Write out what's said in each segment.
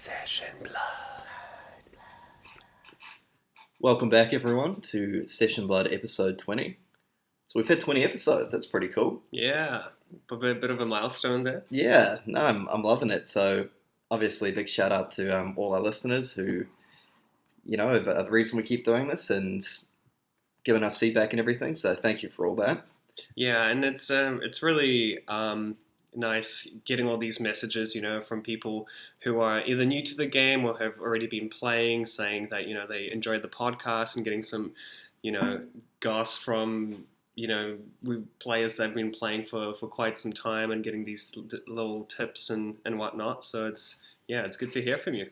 Session Blood. Welcome back, everyone, to Session Blood episode 20. So we've had 20 episodes. That's pretty cool. Yeah, a bit of a milestone there. Yeah, no, I'm loving it. So obviously, big shout out to all our listeners who, are the reason we keep doing this and giving us feedback and everything. So thank you for all that. Yeah, and it's really nice getting all these messages, from people who are either new to the game or have already been playing, saying that they enjoyed the podcast and getting some, goss from players that have been playing for quite some time and getting these little tips and whatnot. So it's good to hear from you.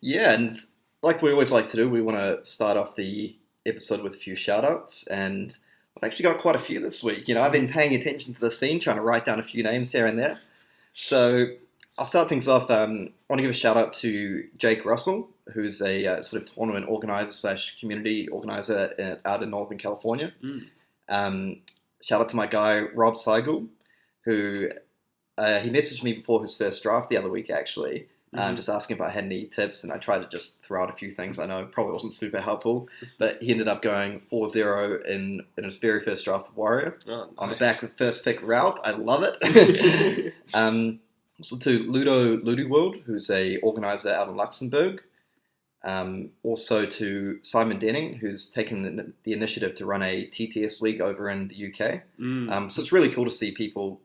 Yeah, and like we always like to do, we want to start off the episode with a few shout outs, and I've actually got quite a few this week. I've been paying attention to the scene, trying to write down a few names here and there. So I'll start things off. I want to give a shout out to Jake Russell, who's a sort of tournament organizer / community organizer out in Northern California. Shout out to my guy, Rob Seigel, who he messaged me before his first draft the other week, actually. Just asking if I had any tips, and I tried to just throw out a few things I know probably wasn't super helpful, but he ended up going 4-0 in his very first draft of Warrior. Oh, nice. On the back of the first pick route. I love it. Also to Ludo World, who's a organizer out in Luxembourg. Also to Simon Denning, who's taken the initiative to run a TTS league over in the UK. So it's really cool to see people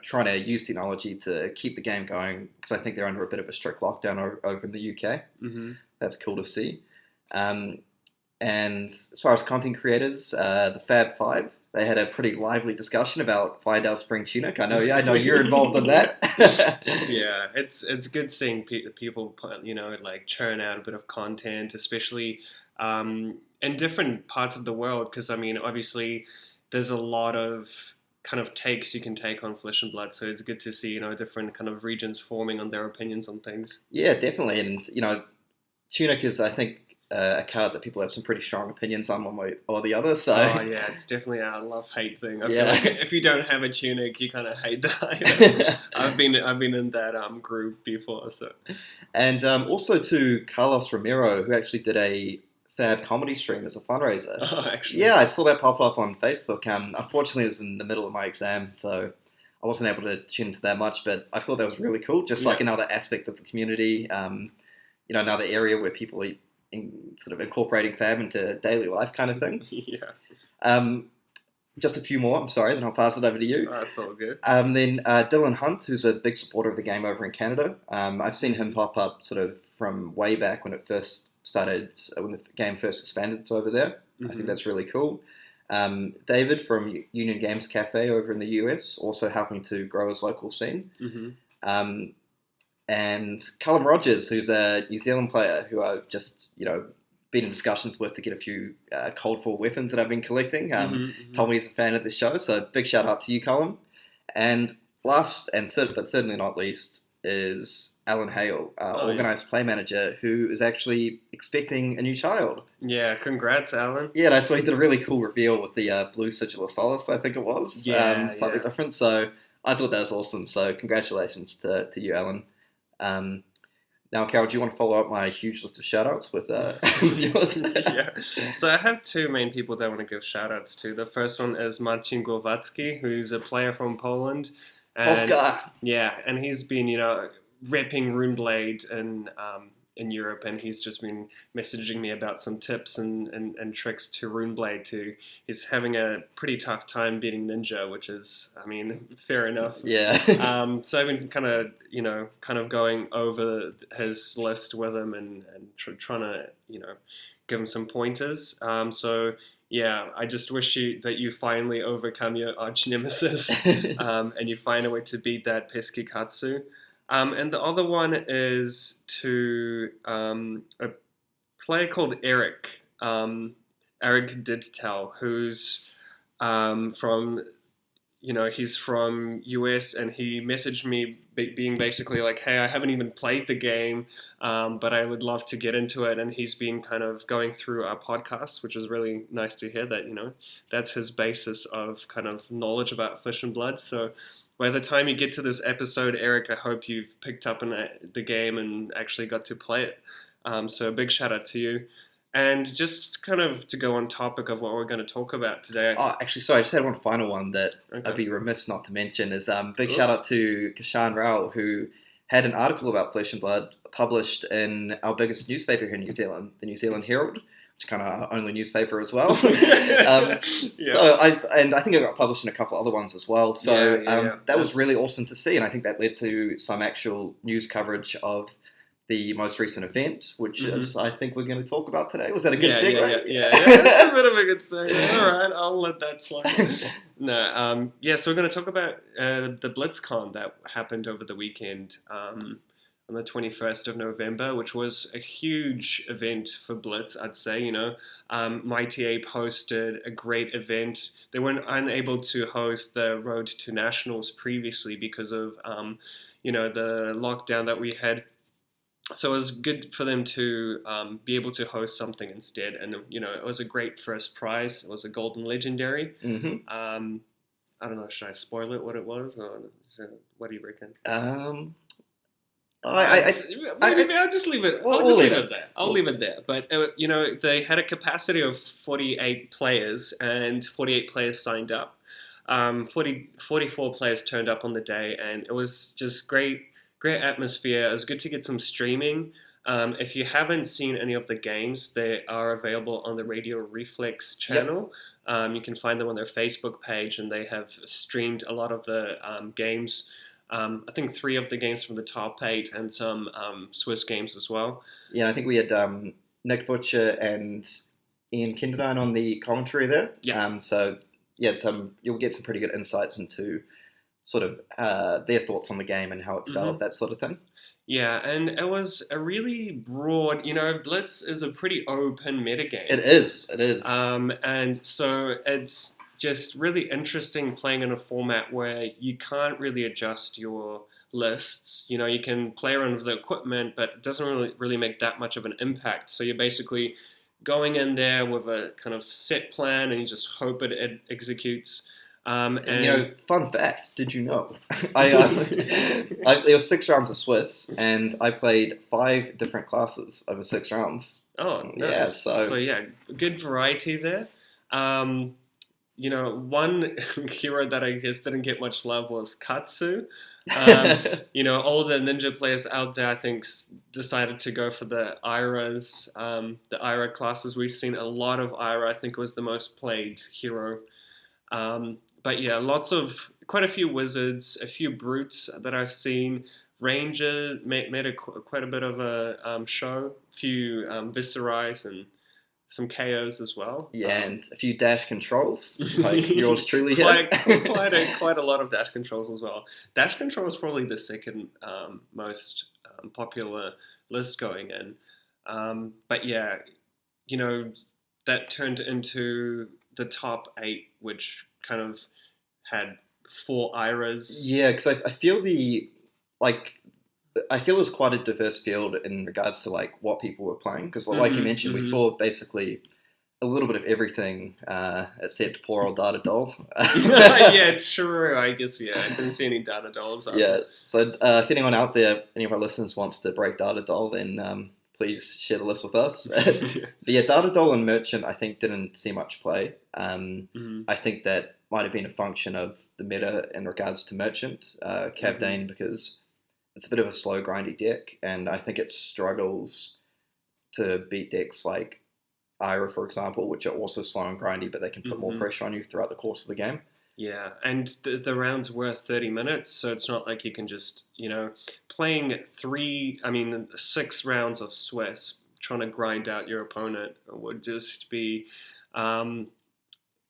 trying to use technology to keep the game going, because I think they're under a bit of a strict lockdown over in the UK. That's cool to see. And as far as content creators, the Fab Five, they had a pretty lively discussion about Fidel Spring Tunic. I know you're involved in that. Yeah, it's good seeing people, churn out a bit of content, especially in different parts of the world, because, obviously there's a lot of kind of takes you can take on Flesh and Blood, so it's good to see different kind of regions forming on their opinions on things. Yeah, definitely. And Tunic is, I think, a card that people have some pretty strong opinions on one way or the other. So yeah, it's definitely a love-hate thing. I feel like if you don't have a Tunic, you kind of hate that. I've been in that group before. So, and also to Carlos Romero, who actually did a Fab comedy stream as a fundraiser. Oh, actually. Yeah, I saw that pop up on Facebook. Unfortunately, it was in the middle of my exam, so I wasn't able to tune into that much, but I thought that was really cool. Just like another aspect of the community, another area where people are sort of incorporating Fab into daily life kind of thing. Yeah. Just a few more, I'm sorry, then I'll pass it over to you. Oh, that's all good. Then Dylan Hunt, who's a big supporter of the game over in Canada. I've seen him pop up sort of from way back when it first started, when the game first expanded to over there. I think that's really cool. David from Union Games Cafe over in the US, also helping to grow his local scene. And Callum Rogers, who's a New Zealand player who I've just, been in discussions with to get a few Cold War weapons that I've been collecting. Told me he's a fan of the show, so big shout out to you, Callum. And last, but certainly not least, is Alan Hale, organised play manager, who is actually expecting a new child. Yeah, congrats, Alan. Yeah, I saw he did a really cool reveal with the blue Sigil of Solace, I think it was. Slightly different, so I thought that was awesome. So congratulations to you, Alan. Now, Carol, do you want to follow up my huge list of shout-outs with yours? Yeah. So I have two main people that I want to give shout-outs to. The first one is Marcin Głowacki, who's a player from Poland. Polska! Yeah, and he's been, repping Runeblade in Europe, and he's just been messaging me about some tips and tricks to Runeblade. He's having a pretty tough time beating Ninja, which is, fair enough. Yeah. So I've been kind of going over his list with him and trying to, give him some pointers. So yeah, I just wish that you finally overcome your arch nemesis and you find a way to beat that pesky Katsu. And the other one is to a player called Eric. Eric did tell, who's from, he's from US, and he messaged me being basically like, hey, I haven't even played the game, but I would love to get into it. And he's been kind of going through our podcast, which is really nice to hear that, that's his basis of kind of knowledge about Flesh and Blood. So by the time you get to this episode, Eric, I hope you've picked up the game and actually got to play it. So a big shout out to you. And just kind of to go on topic of what we're going to talk about today. Oh, actually, sorry, I just had one final one that Okay. I'd be remiss not to mention is big shout out to Kashan Rao, who had an article about Flesh and Blood published in our biggest newspaper here in New Zealand, the New Zealand Herald, which is kind of our only newspaper as well. Yeah. So I think it got published in a couple other ones as well. So that was really awesome to see, and I think that led to some actual news coverage of the most recent event, which is, I think, we're going to talk about today. Was that a good segue? Yeah, that's a bit of a good segue. All right, I'll let that slide. No, so we're going to talk about the BlitzCon that happened over the weekend on the 21st of November, which was a huge event for Blitz, I'd say. Mighty Ape hosted a great event. They weren't unable to host the Road to Nationals previously because of, the lockdown that we had. So it was good for them to be able to host something instead. And, it was a great first prize. It was a Golden Legendary. Mm-hmm. I don't know, should I spoil it, what it was? Or what do you reckon? I'll just leave it. I'll just leave it there. I'll leave it there. But, they had a capacity of 48 players, and 48 players signed up. 44 players turned up on the day, and it was just great atmosphere. It was good to get some streaming. If you haven't seen any of the games, they are available on the Radio Reflex channel. Yep. You can find them on their Facebook page, and they have streamed a lot of the games. I think 3 of the games from the top 8 and some Swiss games as well. Yeah, I think we had Nick Butcher and Ian Kinderdine on the commentary there. Yeah. You'll get some pretty good insights into sort of their thoughts on the game and how it developed, that sort of thing. Yeah, and it was a really broad, Blitz is a pretty open metagame. It is. And so it's just really interesting playing in a format where you can't really adjust your lists. You can play around with the equipment, but it doesn't really make that much of an impact. So you're basically going in there with a kind of set plan, and you just hope it executes. And fun fact, did you know? It was 6 rounds of Swiss, and I played 5 different classes over 6 rounds. Oh, nice. Yeah, so good variety there. One hero that I guess didn't get much love was Katsu. All the ninja players out there, I think, decided to go for the Iras, the Ira classes. We've seen a lot of Ira. I think it was the most played hero. But yeah, quite a few wizards, a few brutes that I've seen. Ranger made quite a bit of a show. A few Viserais and some KOs as well. Yeah, and a few dash controls, like yours truly here. quite a lot of dash controls as well. Dash control is probably the second most popular list going in. But yeah, that turned into the top 8, which kind of had 4 Iras. Yeah, because I feel I feel it was quite a diverse field in regards to what people were playing. Because like you mentioned, we saw basically a little bit of everything except poor old Data Doll. Yeah, true. I guess, I didn't see any Data Dolls. Yeah, so if anyone out there, any of our listeners wants to break Data Doll, then please share the list with us. But yeah, Data Doll and Merchant, I think, didn't see much play. I think that might have been a function of the meta in regards to Merchant, Cavdane, because it's a bit of a slow, grindy deck, and I think it struggles to beat decks like Ira, for example, which are also slow and grindy, but they can put more pressure on you throughout the course of the game. Yeah, and the rounds were 30 minutes, so it's not like you can just, playing 6 rounds of Swiss, trying to grind out your opponent would just be,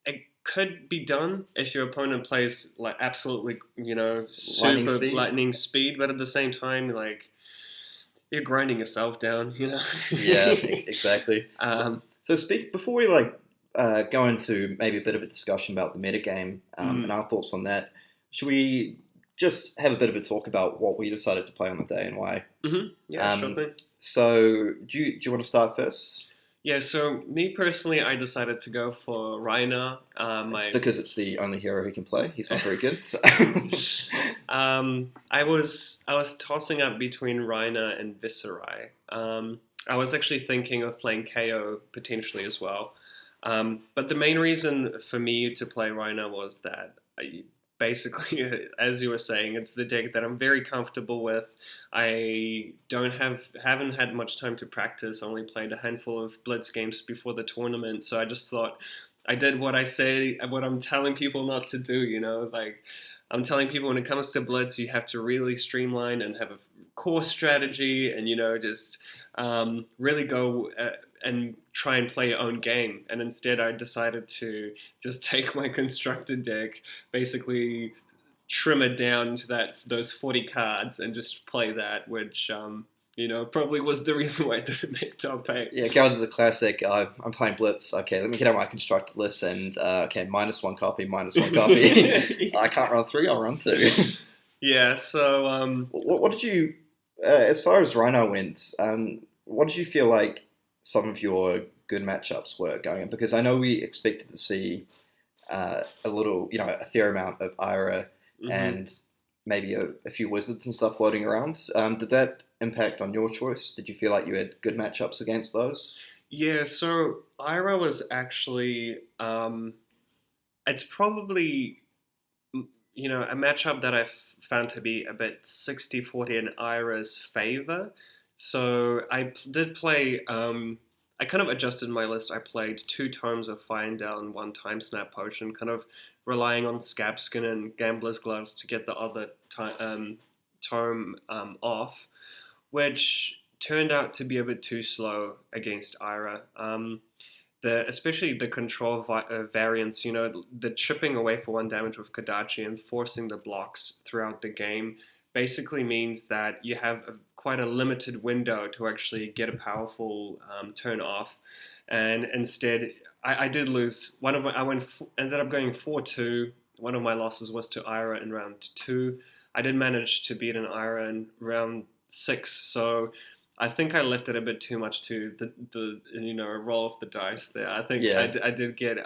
it could be done if your opponent plays absolutely, super lightning speed, but at the same time, you're grinding yourself down, Yeah, exactly. Before we go into maybe a bit of a discussion about the metagame and our thoughts on that, should we just have a bit of a talk about what we decided to play on the day and why? Yeah, sure thing. So, do you want to start first? Yeah, so me personally, I decided to go for Reiner. It's My because it's the only hero he can play. He's not very good. So. I was tossing up between Reiner and Viserai. I was actually thinking of playing KO potentially as well. But the main reason for me to play Reiner was that basically, as you were saying, it's the deck that I'm very comfortable with. I haven't had much time to practice. I only played a handful of Blitz games before the tournament, so I just thought I did what I'm telling people not to do. Like I'm telling people when it comes to Blitz, you have to really streamline and have a core strategy, and just really go and try and play your own game. And instead, I decided to just take my constructed deck, basically trim it down to those 40 cards and just play that, which probably was the reason why I didn't make top 8. Yeah, go to the classic. I'm playing Blitz. Okay, let me get out my constructed list and okay, -1 copy, -1 copy. I can't run 3. I'll run 2. Yeah. So what did you, as far as Rhino went? What did you feel like some of your good matchups were going in? Because I know we expected to see a little, a fair amount of Ira and maybe a few wizards and stuff floating around. Did that impact on your choice? Did you feel like you had good matchups against those? Yeah, so Ira was actually, it's probably, a matchup that I've found to be a bit 60-40 in Ira's favor. So I did play, I kind of adjusted my list. I played 2 Tomes of Fire and Down, 1 Time Snap Potion, kind of relying on Scab Skin and Gambler's Gloves to get the other tome off, which turned out to be a bit too slow against Ira. Especially the control variants, the chipping away for 1 damage with Kodachi and forcing the blocks throughout the game basically means that you have quite a limited window to actually get a powerful turn off. And instead, I did lose. Ended up going 4-2. One of my losses was to Ira in round 2. I did manage to beat an Ira in round 6, so I think I left it a bit too much to the roll of the dice there. I think I did get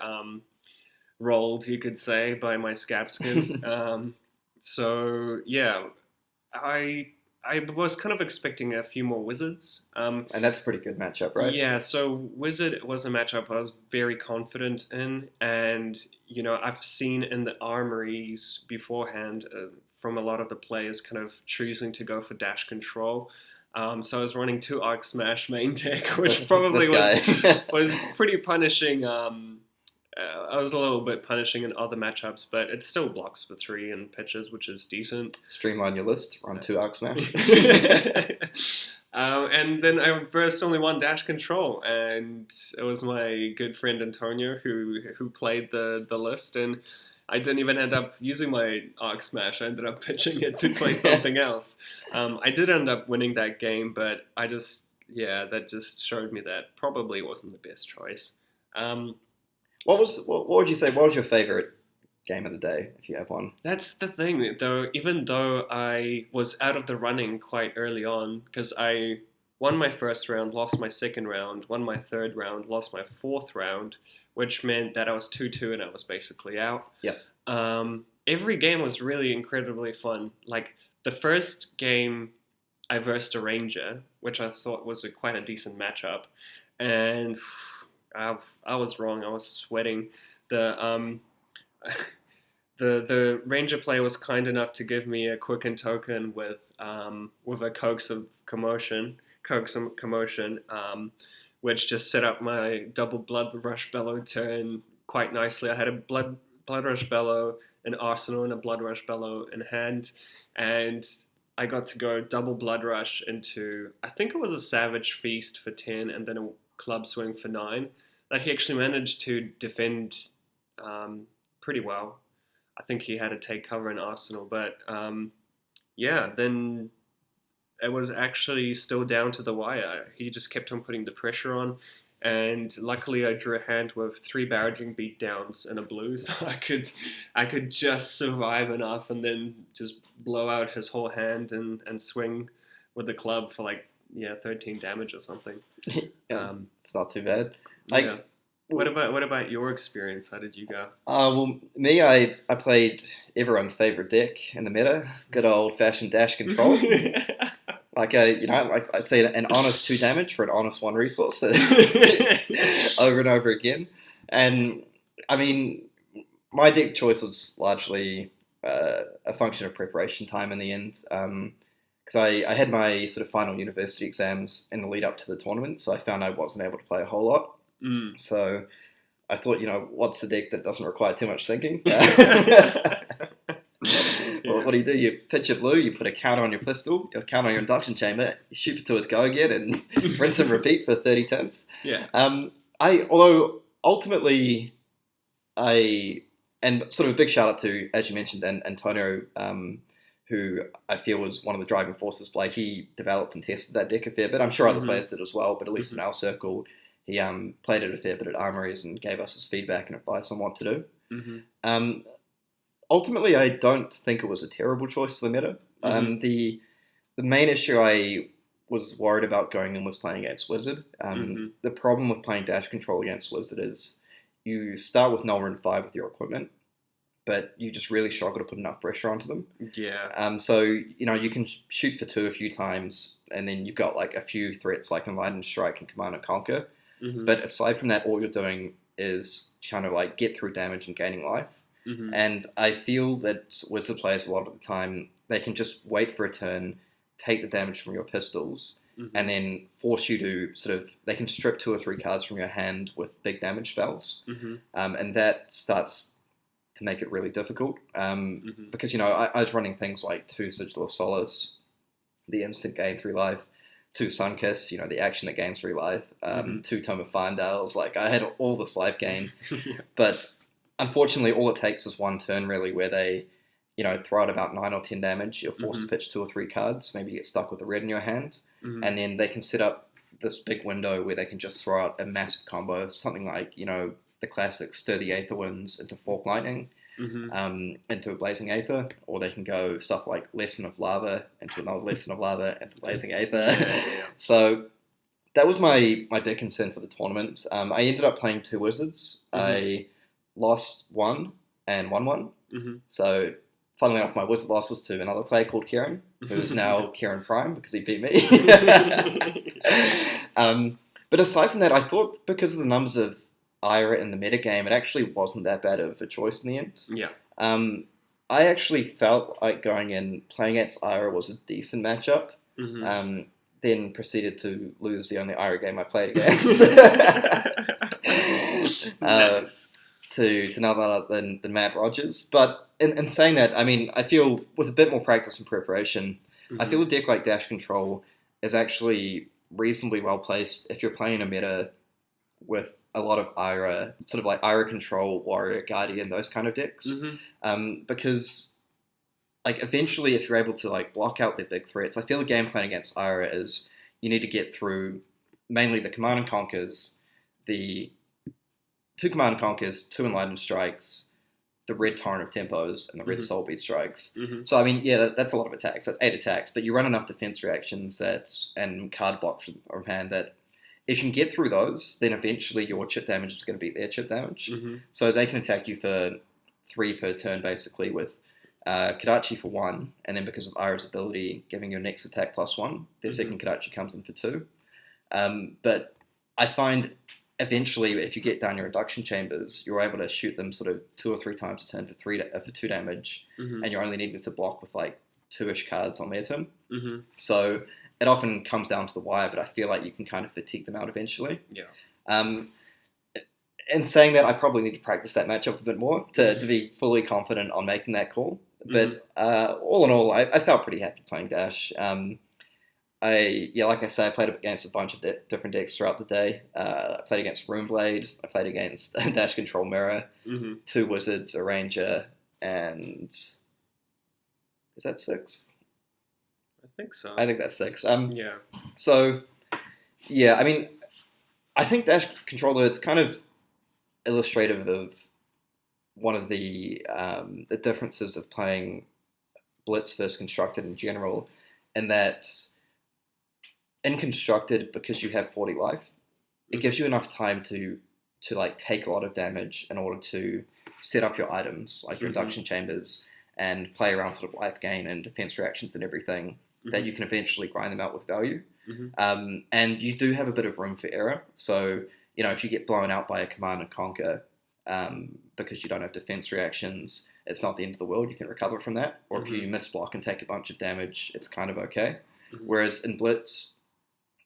rolled, you could say, by my scab skin. So yeah, I was kind of expecting a few more wizards. And that's a pretty good matchup, right? Yeah, so wizard was a matchup I was very confident in, and I've seen in the armories beforehand from a lot of the players kind of choosing to go for dash control. So I was running 2 Arc Smash main deck, which probably was pretty punishing. I was a little bit punishing in other matchups, but it still blocks for 3 and pitches, which is decent. Streamline your list, run 2 Arc Smash. And then I burst only 1 dash control, and it was my good friend Antonio who played the list, and I didn't even end up using my Arc Smash. I ended up pitching it to play something else. I did end up winning that game, but that just showed me that probably wasn't the best choice. What would you say? What was your favorite game of the day, if you have one? That's the thing, though. Even though I was out of the running quite early on, because I won my first round, lost my second round, won my third round, lost my fourth round, which meant that I was 2-2 and I was basically out. Yeah. Every game was really incredibly fun. Like the first game, I versed a Ranger, which I thought was quite a decent matchup, and I was wrong. I was sweating. The Ranger player was kind enough to give me a Quicken token with a Coaxum Commotion, which just set up my double Blood Rush Bellow turn quite nicely. I had a Blood Rush Bellow, an Arsenal, and a Blood Rush Bellow in hand, and I got to go double Blood Rush into, I think it was a Savage Feast for 10, and then a Club Swing for 9. That he actually managed to defend pretty well. I think he had to take cover in Arsenal, but then it was actually still down to the wire. He just kept on putting the pressure on, and luckily I drew a hand with 3 barraging beatdowns and a blue, so I could just survive enough and then just blow out his whole hand and swing with the club for like 13 damage or something. It's not too bad. Like, yeah. What about your experience? How did you go? Well, me, I played everyone's favorite deck in the meta, good old fashioned dash control. Like I say an honest 2 damage for an honest 1 resource over and over again. And I mean, my deck choice was largely a function of preparation time in the end. Because I had my sort of final university exams in the lead up to the tournament, so I found I wasn't able to play a whole lot. So I thought, what's the deck that doesn't require too much thinking? Well, what do? You pitch your blue, you put a counter on your pistol, a counter on your induction chamber, you shoot for 2 with go again, and rinse and repeat for 30 turns. Yeah. Although ultimately, and sort of a big shout out to, as you mentioned, Antonio, who I feel was one of the driving forces. Like, he developed and tested that deck a fair bit. I'm sure other players did as well, but at least in our circle, he played it a fair bit at Armories and gave us his feedback and advice on what to do. Ultimately, I don't think it was a terrible choice to the meta. The main issue I was worried about going in was playing against Wizard. The problem with playing Dash Control against Wizard is you start with null rune 5 with your equipment, but you just really struggle to put enough pressure onto them. Yeah. So, you can shoot for 2 a few times, and then you've got like a few threats like Enlightened Strike and Command and Conquer. But aside from that, all you're doing is kind of like get through damage and gaining life. And I feel that Wizard players a lot of the time, they can just wait for a turn, take the damage from your pistols, and then force you to they can strip 2 or 3 cards from your hand with big damage spells. And that starts to make it really difficult. Because, I was running things like 2 Sigil of Solace, the instant gain 3 life, 2 Sunkiss, the action that gains 3 life, 2 Tome of Findales. Like, I had all this life gain. But unfortunately, all it takes is 1 turn, really, where they, throw out about 9 or 10 damage. You're forced to pitch 2 or 3 cards. Maybe you get stuck with a red in your hand. And then they can set up this big window where they can just throw out a massive combo, something like, the classic Stir the Aether Winds into Fork Lightning, into a Blazing Aether, or they can go stuff like Lesson of Lava into another Lesson of Lava into Blazing Aether. So that was my big concern for the tournament. I ended up playing 2 Wizards. I lost 1 and won 1. So, funnily enough, my Wizard loss was to another player called Kieran, who is now Kieran Prime because he beat me. But aside from that, I thought because of the numbers of Ira in the metagame, it actually wasn't that bad of a choice in the end. Yeah. I actually felt like going in, playing against Ira was a decent matchup. Then proceeded to lose the only Ira game I played against. Nice. To none other than Matt Rogers. But in saying that, I mean, I feel with a bit more practice and preparation, I feel a deck like Dash Control is actually reasonably well placed if you're playing a meta with a lot of Ira, sort of like Ira Control, Warrior, Guardian, those kind of decks. Because like eventually if you're able to like block out their big threats, I feel the game plan against Ira is you need to get through mainly the Command and Conquers, the 2 Command and Conquers, 2 Enlightened Strikes, the red Torrent of Tempos, and the red Soul Beat Strikes. So, I mean, yeah, that's a lot of attacks. That's 8 attacks, but you run enough defense reactions and card block from hand that if you can get through those, then eventually your chip damage is going to beat their chip damage. So they can attack you for 3 per turn, basically, with Kadachi for 1, and then because of Ira's ability, giving your next attack +1, their second Kadachi comes in for 2. But I find eventually, if you get down your induction chambers, you're able to shoot them sort of 2 or 3 times a turn for 2 damage, and you're only needing to block with like 2-ish cards on their turn. So it often comes down to the wire, but I feel like you can kind of fatigue them out eventually. In saying that, I probably need to practice that matchup a bit more to be fully confident on making that call. But all in all, I felt pretty happy playing Dash. Like I say, I played against a bunch of different decks throughout the day. I played against Runeblade. I played against Dash Control Mirror, 2 Wizards, a Ranger, and is that 6? I think so. I think that's 6. Yeah. So, yeah, I mean, I think Dash Control, though, it's kind of illustrative of one of the differences of playing Blitz versus Constructed in general, in that in Constructed, because you have 40 life, it gives you enough time to like take a lot of damage in order to set up your items, like your induction chambers, and play around sort of life gain and defense reactions and everything that you can eventually grind them out with value. And you do have a bit of room for error. So, if you get blown out by a command and conquer because you don't have defense reactions, it's not the end of the world. You can recover from that. Or if you miss block and take a bunch of damage, it's kind of okay. Whereas in Blitz,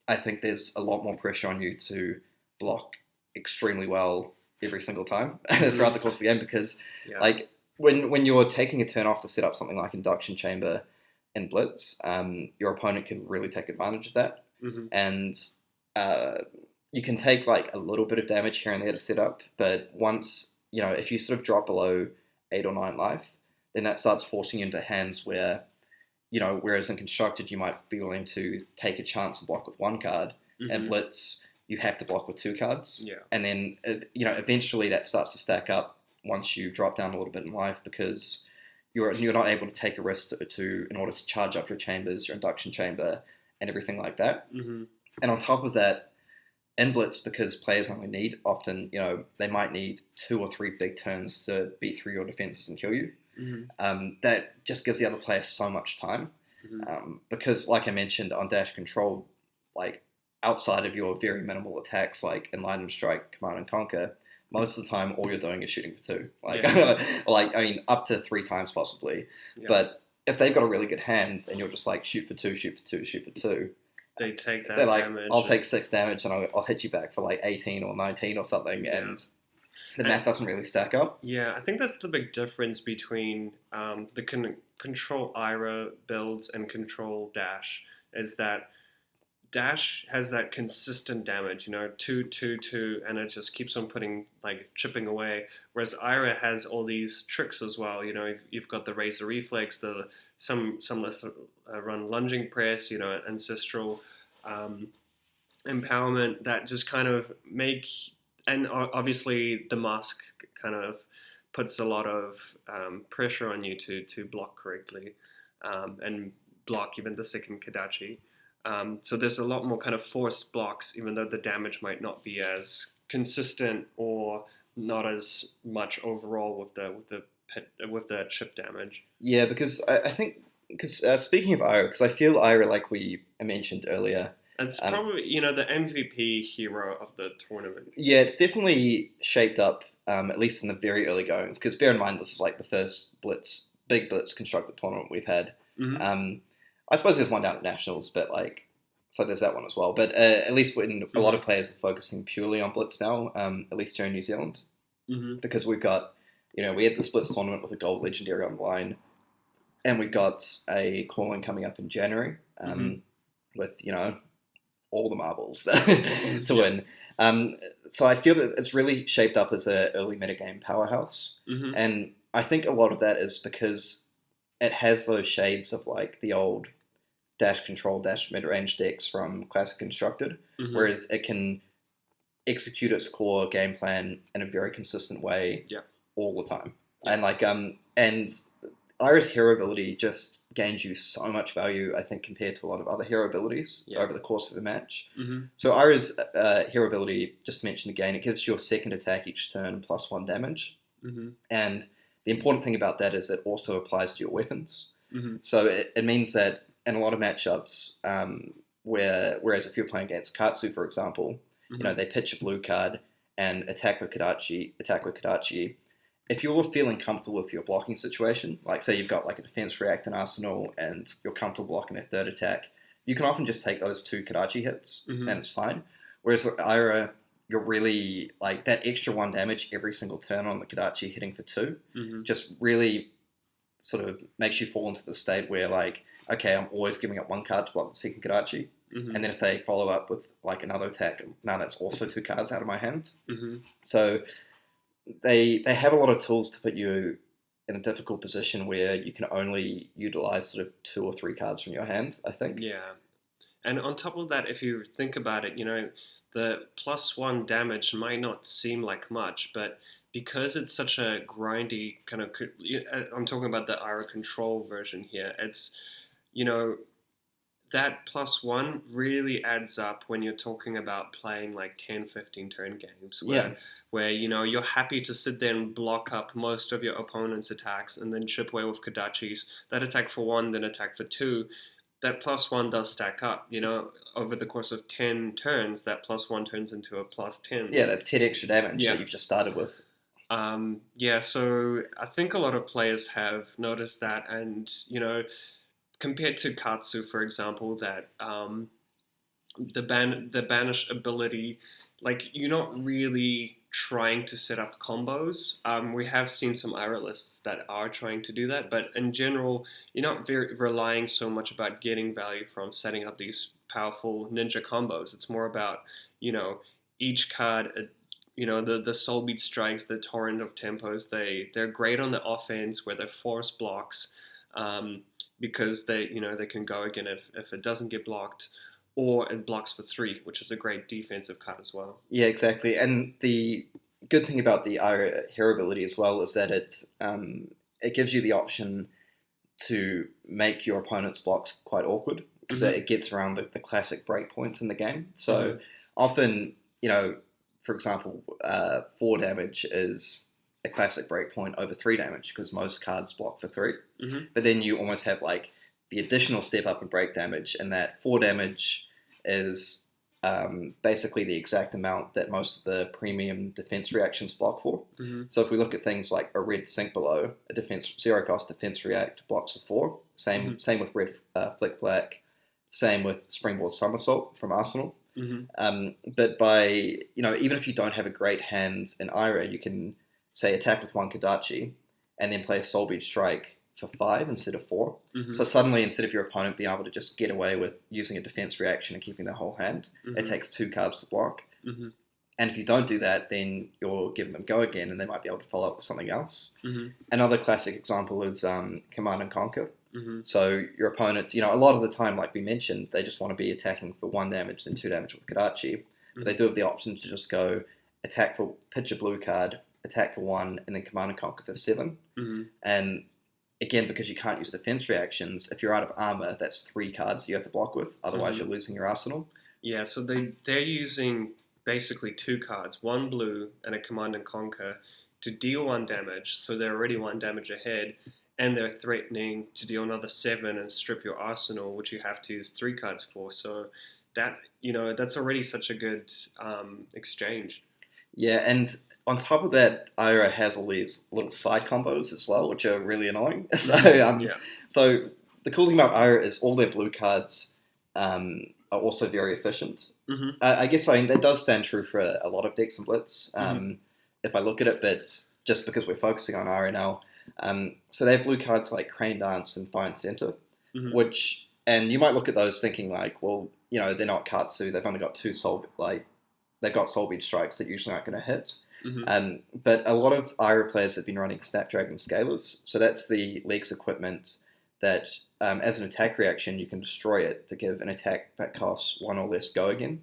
I think there's a lot more pressure on you to block extremely well every single time throughout the course of the game, because like when you're taking a turn off to set up something like induction chamber in Blitz, your opponent can really take advantage of that. And you can take like a little bit of damage here and there to set up, but once, if you sort of drop below 8 or 9 life, then that starts forcing you into hands where, whereas in Constructed you might be willing to take a chance to block with 1 card, and Blitz you have to block with 2 cards. And then, eventually that starts to stack up once you drop down a little bit in life, because you're not able to take a risk in order to charge up your chambers, your induction chamber, and everything like that. And on top of that, in Blitz, because players only need often, they might need 2 or 3 big turns to beat through your defenses and kill you. That just gives the other player so much time. Because, like I mentioned, on Dash Control, like outside of your very minimal attacks, like Enlightenment Strike, Command and Conquer, most of the time all you're doing is shooting for 2. Like, up to 3 times possibly. But if they've got a really good hand and you're just like shoot for 2, shoot for 2, shoot for 2, they take that they're like, damage. I'll take 6 damage and I'll hit you back for like 18 or 19 or something, and the math doesn't really stack up. Yeah, I think that's the big difference between the Control Ira builds and Control Dash, is that Dash has that consistent damage, 2, 2, 2, and it just keeps on chipping away. Whereas Ira has all these tricks as well. You've got the Razor Reflex, some let's run lunging press, ancestral empowerment that just kind of make, and obviously the mask kind of puts a lot of pressure on you to block correctly and block even the second Kodachi. So there's a lot more kind of forced blocks, even though the damage might not be as consistent or not as much overall with the chip damage. Yeah, because I think, speaking of Ira, because I feel Ira, like we mentioned earlier, it's probably the MVP hero of the tournament. Yeah, it's definitely shaped up, at least in the very early goings. Because bear in mind, this is like the first big Blitz Constructed tournament we've had. I suppose there's one down at Nationals, but so there's that one as well. But at least when a lot of players are focusing purely on Blitz now, at least here in New Zealand, because we've got, we had the Blitz tournament with a gold legendary on the line, and we've got a calling coming up in January with, all the marbles to win. So I feel that it's really shaped up as an early metagame powerhouse. And I think a lot of that is because it has those shades of like the old Dash Control, Dash mid-range decks from Classic Constructed, whereas it can execute its core game plan in a very consistent way all the time. And and Ira's hero ability just gains you so much value, I think, compared to a lot of other hero abilities over the course of a match. So Ira's hero ability, just to mention again, it gives your second attack each turn +1 damage. And the important thing about that is it also applies to your weapons. So it means that in a lot of matchups, whereas if you're playing against Katsu, for example, they pitch a blue card and attack with Kodachi. If you're feeling comfortable with your blocking situation, like say you've got like a defense react in Arsenal and you're comfortable blocking their third attack, you can often just take those 2 Kodachi hits and it's fine. Whereas with Ira, you're really like that extra 1 damage every single turn on the Kodachi hitting for 2 just really sort of makes you fall into the state where like, okay, I'm always giving up 1 card to block the second Kodachi. And then if they follow up with like another attack, now that's also 2 cards out of my hand. So they have a lot of tools to put you in a difficult position where you can only utilize sort of 2 or 3 cards from your hand, I think. Yeah. And on top of that, if you think about it, the +1 damage might not seem like much, but because it's such a grindy kind of, I'm talking about the Ira Control version here, it's, that +1 really adds up when you're talking about playing like 10, 15 turn games where you're happy to sit there and block up most of your opponent's attacks and then chip away with Kodachis. That attack for 1, then attack for 2. That +1 does stack up, over the course of 10 turns, that +1 turns into a +10. Yeah, that's 10 extra damage that you've just started with. So I think a lot of players have noticed that, and, compared to Katsu, for example, that the banish ability, like, you're not really trying to set up combos. We have seen some IRA lists that are trying to do that, but in general, you're not relying so much about getting value from setting up these powerful ninja combos. It's more about, each card, the soul beat strikes, the torrent of tempos. They're great on the offense where they force blocks, because they can go again if it doesn't get blocked, or it blocks for 3, which is a great defensive card as well. Yeah, exactly. And the good thing about the Ira hero ability as well is that it gives you the option to make your opponent's blocks quite awkward, because it gets around the classic breakpoints in the game. So often, for example, 4 damage is a classic breakpoint over 3 damage, because most cards block for 3. But then you almost have like the additional step up in break damage, and that 4 damage is basically the exact amount that most of the premium defense reactions block for. So if we look at things like a red Sink Below, a defense 0 cost defense react blocks for 4. Same with red Flick Flack. Same with Springboard Somersault from Arsenal. But by even if you don't have a great hand in Ira, you can say attack with 1 Kodachi and then play a Soul Beat Strike for 5 instead of 4. So suddenly, instead of your opponent being able to just get away with using a defense reaction and keeping their whole hand, it takes 2 cards to block. And if you don't do that, then you're giving them go again, and they might be able to follow up with something else. Another classic example is Command and Conquer. So your opponent, a lot of the time, like we mentioned, they just want to be attacking for 1 damage and 2 damage with Kodachi. But they do have the option to just go attack for, pitch a blue card, attack for 1, and then Command and Conquer for 7. And again, because you can't use defense reactions, if you're out of armor, that's 3 cards you have to block with. Otherwise, you're losing your arsenal. Yeah, so they're using basically 2 cards, 1 blue and a Command and Conquer, to deal 1 damage. So they're already 1 damage ahead, and they're threatening to deal another 7 and strip your arsenal, which you have to use 3 cards for. So that that's already such a good exchange. Yeah, and on top of that, Ira has all these little side combos as well, which are really annoying. So the cool thing about Ira is all their blue cards are also very efficient. I guess that does stand true for a lot of decks in Blitz, if I look at it, but just because we're focusing on Ira now. So they have blue cards like Crane Dance and Fine Center, and you might look at those thinking like, well, they're not Katsu, they've only got 2 they've got Soul Beat Strikes that usually aren't going to hit. But a lot of Ira players have been running Snapdragon Scalers, so that's the League's equipment that, as an attack reaction, you can destroy it to give an attack that costs 1 or less go again.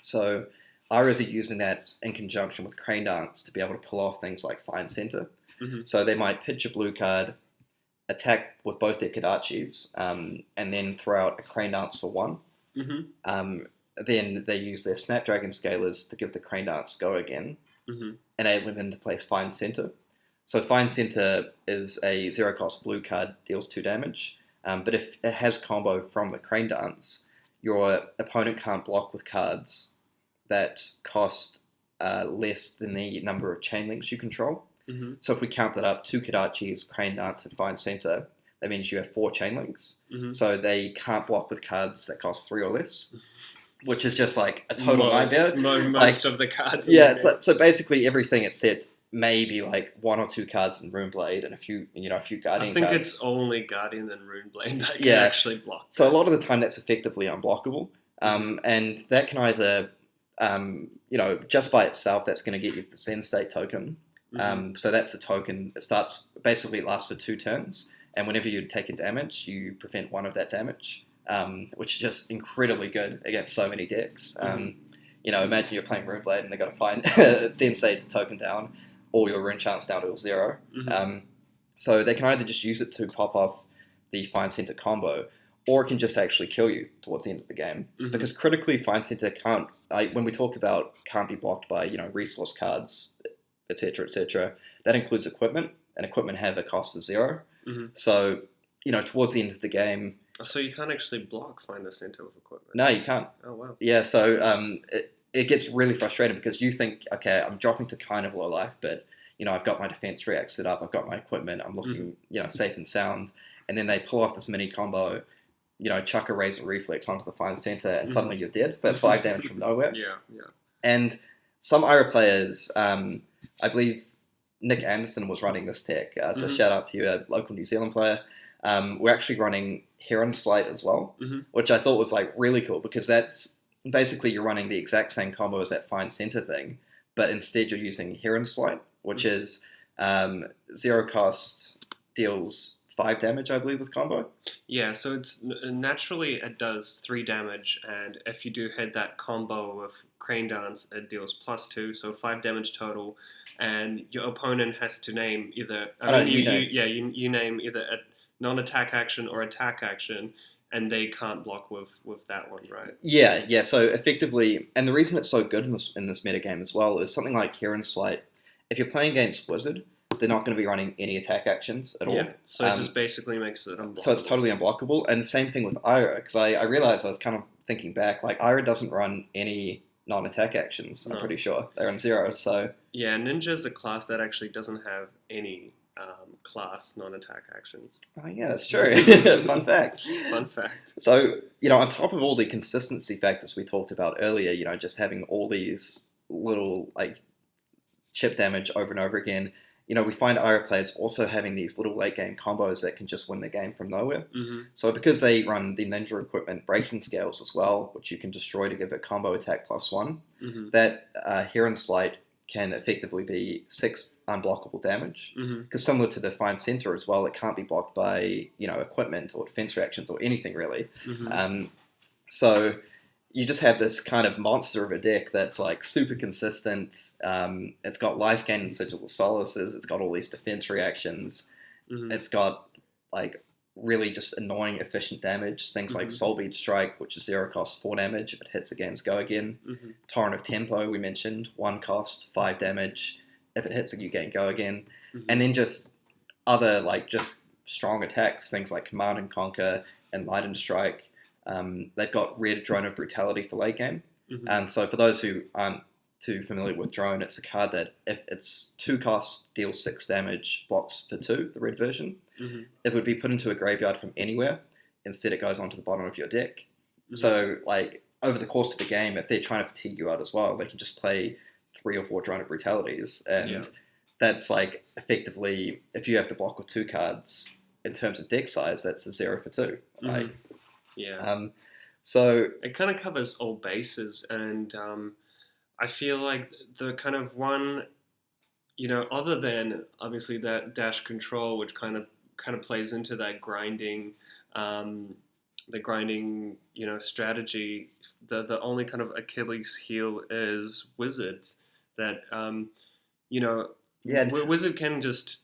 So Iras are using that in conjunction with Crane Dance to be able to pull off things like Fine Center. So they might pitch a blue card, attack with both their Kodachis, and then throw out a Crane Dance for 1. Then they use their Snapdragon Scalers to give the Crane Dance go again, enabling them to place Fine Center. So Fine Center is a 0 cost blue card, deals 2 damage, but if it has combo from the Crane Dance, your opponent can't block with cards that cost less than the number of chain links you control. So if we count that up, 2 Kodachis, Crane Dance, and Fine Center, that means you have 4 chain links. So they can't block with cards that cost 3 or less, which is just like a total nightmare. Most of the cards. So basically everything except maybe like 1 or 2 cards in Runeblade and a few Guardian cards. I think it's only Guardian and Runeblade that can actually block. So a lot of the time that's effectively unblockable. And that can either, just by itself, that's going to get you the Zen State token. So that's a token. It lasts for 2 turns. And whenever you take a damage, you prevent 1 of that damage, which is just incredibly good against so many decks. Imagine you're playing Runeblade and they've got to find Zen State token down, all your rune chance down to 0. So they can either just use it to pop off the Fine Center combo, or it can just actually kill you towards the end of the game. Mhm. Because critically, Find Center can't, when we talk about can't be blocked by, resource cards, etc., that includes equipment, and equipment have a cost of 0. Mhm. So, towards the end of the game, So you can't actually block Find the Center with equipment. no, you can't. Oh wow. Yeah, so it gets really frustrating because you think, okay, I'm dropping to kind of low life, but I've got my defense react set up, I've got my equipment, I'm looking safe and sound, and then they pull off this mini combo, chuck a razor reflex onto the Find Center, and suddenly you're dead. That's 5 damage from nowhere. Yeah. And some IRA players, I believe Nick Anderson was running this tech, so shout out to you, a local New Zealand player. We're actually running Heron Sleight as well, which I thought was like really cool because that's basically you're running the exact same combo as that Find Center thing, but instead you're using Heron Sleight, which is 0 cost, deals 5 damage, I believe, with combo. Yeah, so it's naturally it does 3 damage, and if you do hit that combo with Crane Dance, it deals +2, so 5 damage total. And your opponent has to name either. You name either a non-attack action or attack action, and they can't block with that one, right? Yeah. So effectively, and the reason it's so good in this metagame as well is something like Heron Sleight. If you're playing against Wizard, they're not going to be running any attack actions at all. Yeah, so it just basically makes it unblockable. So it's totally unblockable. And the same thing with Ira, because I realized I was kind of thinking back, like Ira doesn't run any non-attack actions, I'm pretty sure. They're on 0, so... Yeah, Ninja is a class that actually doesn't have any class non-attack actions. Oh yeah, that's true. Fun fact. Fun fact. So, on top of all the consistency factors we talked about earlier, just having all these little, like, chip damage over and over again, we find IRA players also having these little late game combos that can just win the game from nowhere. So because they run the Ninja equipment breaking scales as well, which you can destroy to give a combo attack +1, that Heron Sleight can effectively be 6 unblockable damage. Because similar to the Find Center as well, it can't be blocked by equipment or defense reactions or anything really. So you just have this kind of monster of a deck that's like super consistent. It's got life gain and Sigils of Solaces. It's got all these defense reactions. It's got like really just annoying efficient damage. Things like Soulbead Strike, which is 0 cost 4 damage. If it hits again, go again. Torrent of Tempo, we mentioned, 1 cost 5 damage. If it hits again, go again. And then just other like just strong attacks, things like Command and Conquer and Light and Strike. They've got Red Drone of Brutality for late game. And so for those who aren't too familiar with Drone, it's a card that if it's 2 costs, deals 6 damage, blocks for 2, the red version. It would be put into a graveyard from anywhere. Instead it goes onto the bottom of your deck. So like over the course of the game, if they're trying to fatigue you out as well, they can just play 3 or 4 Drone of Brutalities. And that's like effectively, if you have to block with 2 cards, in terms of deck size, that's a 0 for 2. Like, so it kind of covers all bases, and I feel like the kind of one, other than obviously that dash control, which kind of plays into that grinding, strategy. The only kind of Achilles heel is Wizard. That Wizard can just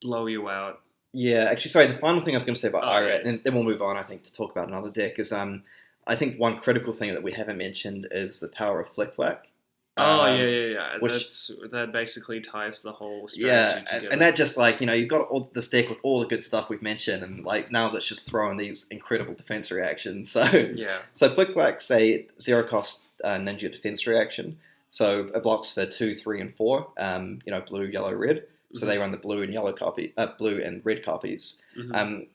blow you out. Yeah, actually, sorry, the final thing I was going to say about IRA, and then we'll move on, I think, to talk about another deck, is I think one critical thing that we haven't mentioned is the power of Flick Flack. That basically ties the whole strategy together. And that just like, you've got all this deck with all the good stuff we've mentioned, and like now that's just throwing these incredible defense reactions. So so Flick Flack, say 0 cost ninja defense reaction. So it blocks for 2, 3, and 4. Blue, yellow, red. So they run the blue and yellow blue and red copies.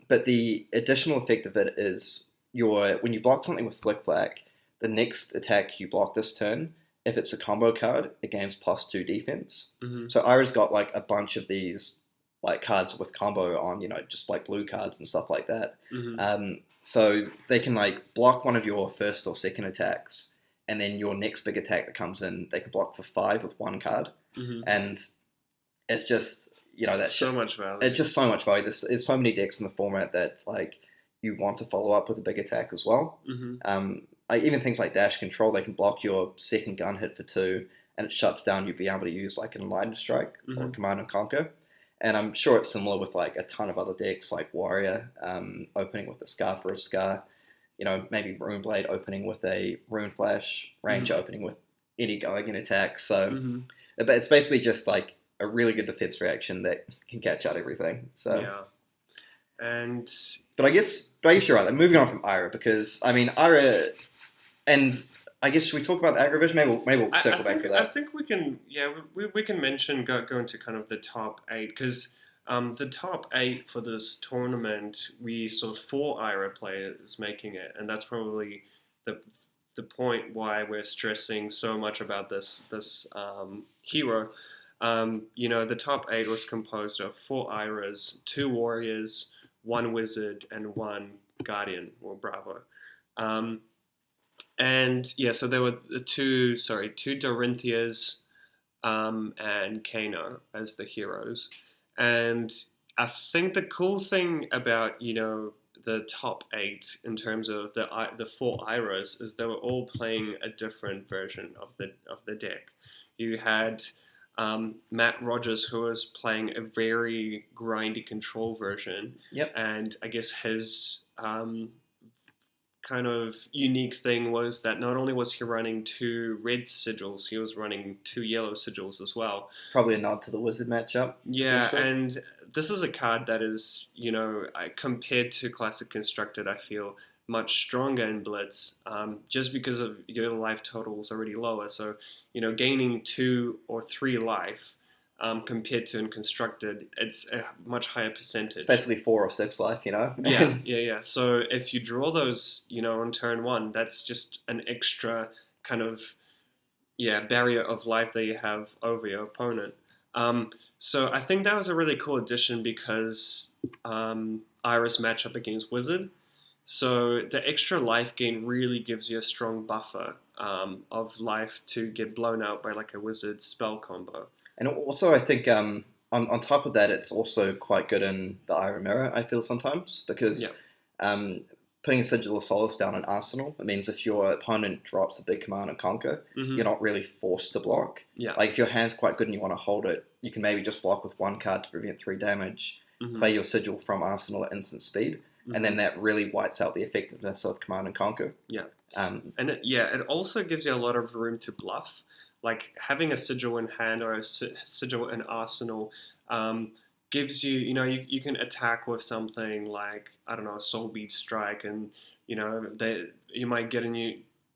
But the additional effect of it is when you block something with Flick Flack, the next attack you block this turn, if it's a combo card, it gains +2 defense. So Ira's got like a bunch of these like cards with combo on, just like blue cards and stuff like that. So they can like block one of your first or second attacks, and then your next big attack that comes in, they can block for 5 with 1 card. And it's just, that's so much value. It's just so much value. There's so many decks in the format that like you want to follow up with a big attack as well. Even things like dash control, they can block your second gun hit for 2, and it shuts down. You'd be able to use like an Enlightened Strike or Command and Conquer. And I'm sure it's similar with like a ton of other decks, like Warrior opening with a Scar for a Scar. Maybe Runeblade opening with a Rune Flash, Ranger opening with any going in attack. So, but it's basically just like a really good defense reaction that can catch out everything. So yeah, but I guess you're right. Like, moving on from Ira, because I mean Ira, and I guess should we talk about the aggro version? Maybe we'll circle back to that. I think we can. Yeah, we can mention go into kind of the top 8 because. The top 8 for this tournament, we saw 4 Ira players making it, and that's probably the point why we're stressing so much about this hero. The top 8 was composed of 4 Iras, 2 Warriors, 1 Wizard, and 1 Guardian or Bravo. And yeah, so there were two Dorinthias and Kano as the heroes. And I think the cool thing about the top 8 in terms of the 4 Iras is they were all playing a different version of the deck. You had Matt Rogers, who was playing a very grindy control version. Yep. And I guess his kind of unique thing was that not only was he running 2 red sigils, he was running 2 yellow sigils as well. Probably a nod to the Wizard matchup. Yeah, and this is a card that is, compared to Classic Constructed, I feel much stronger in Blitz, just because of your life total is already lower. So, gaining 2 or 3 life compared to in Constructed, it's a much higher percentage. It's basically 4 or 6 life, Yeah. So if you draw those, on turn 1, that's just an extra kind of, barrier of life that you have over your opponent. So I think that was a really cool addition because Iris match up against Wizard. So the extra life gain really gives you a strong buffer of life to get blown out by like a Wizard spell combo. And also, I think on top of that, it's also quite good in the Ira Mirror, I feel sometimes, because putting a Sigil of Solace down in Arsenal, it means if your opponent drops a big Command and Conquer, you're not really forced to block. Yeah. Like, if your hand's quite good and you want to hold it, you can maybe just block with 1 card to prevent 3 damage, play your Sigil from Arsenal at instant speed, and then that really wipes out the effectiveness of Command and Conquer. Yeah. And it also gives you a lot of room to bluff. Like having a sigil in hand or a sigil in arsenal gives you, you can attack with something like, I don't know, Soul Beat Strike, and you might get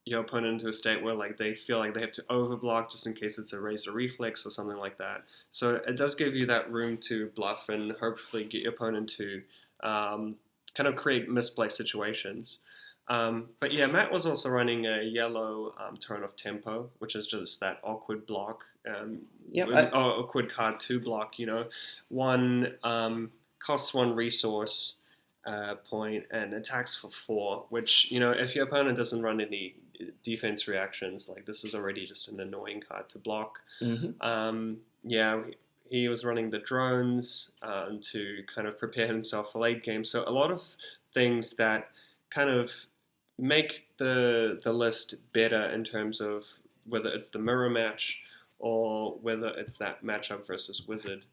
your opponent into a state where like they feel like they have to overblock just in case it's a Razor Reflex or something like that. So it does give you that room to bluff and hopefully get your opponent to kind of create misplay situations. But yeah, Matt was also running a yellow Turn of Tempo, which is just that awkward block. Awkward card to block, One costs 1 resource point and attacks for 4, which, if your opponent doesn't run any defense reactions, like this is already just an annoying card to block. He was running the drones to kind of prepare himself for late game. So a lot of things that kind of make the list better in terms of whether it's the mirror match or whether it's that matchup versus Wizard.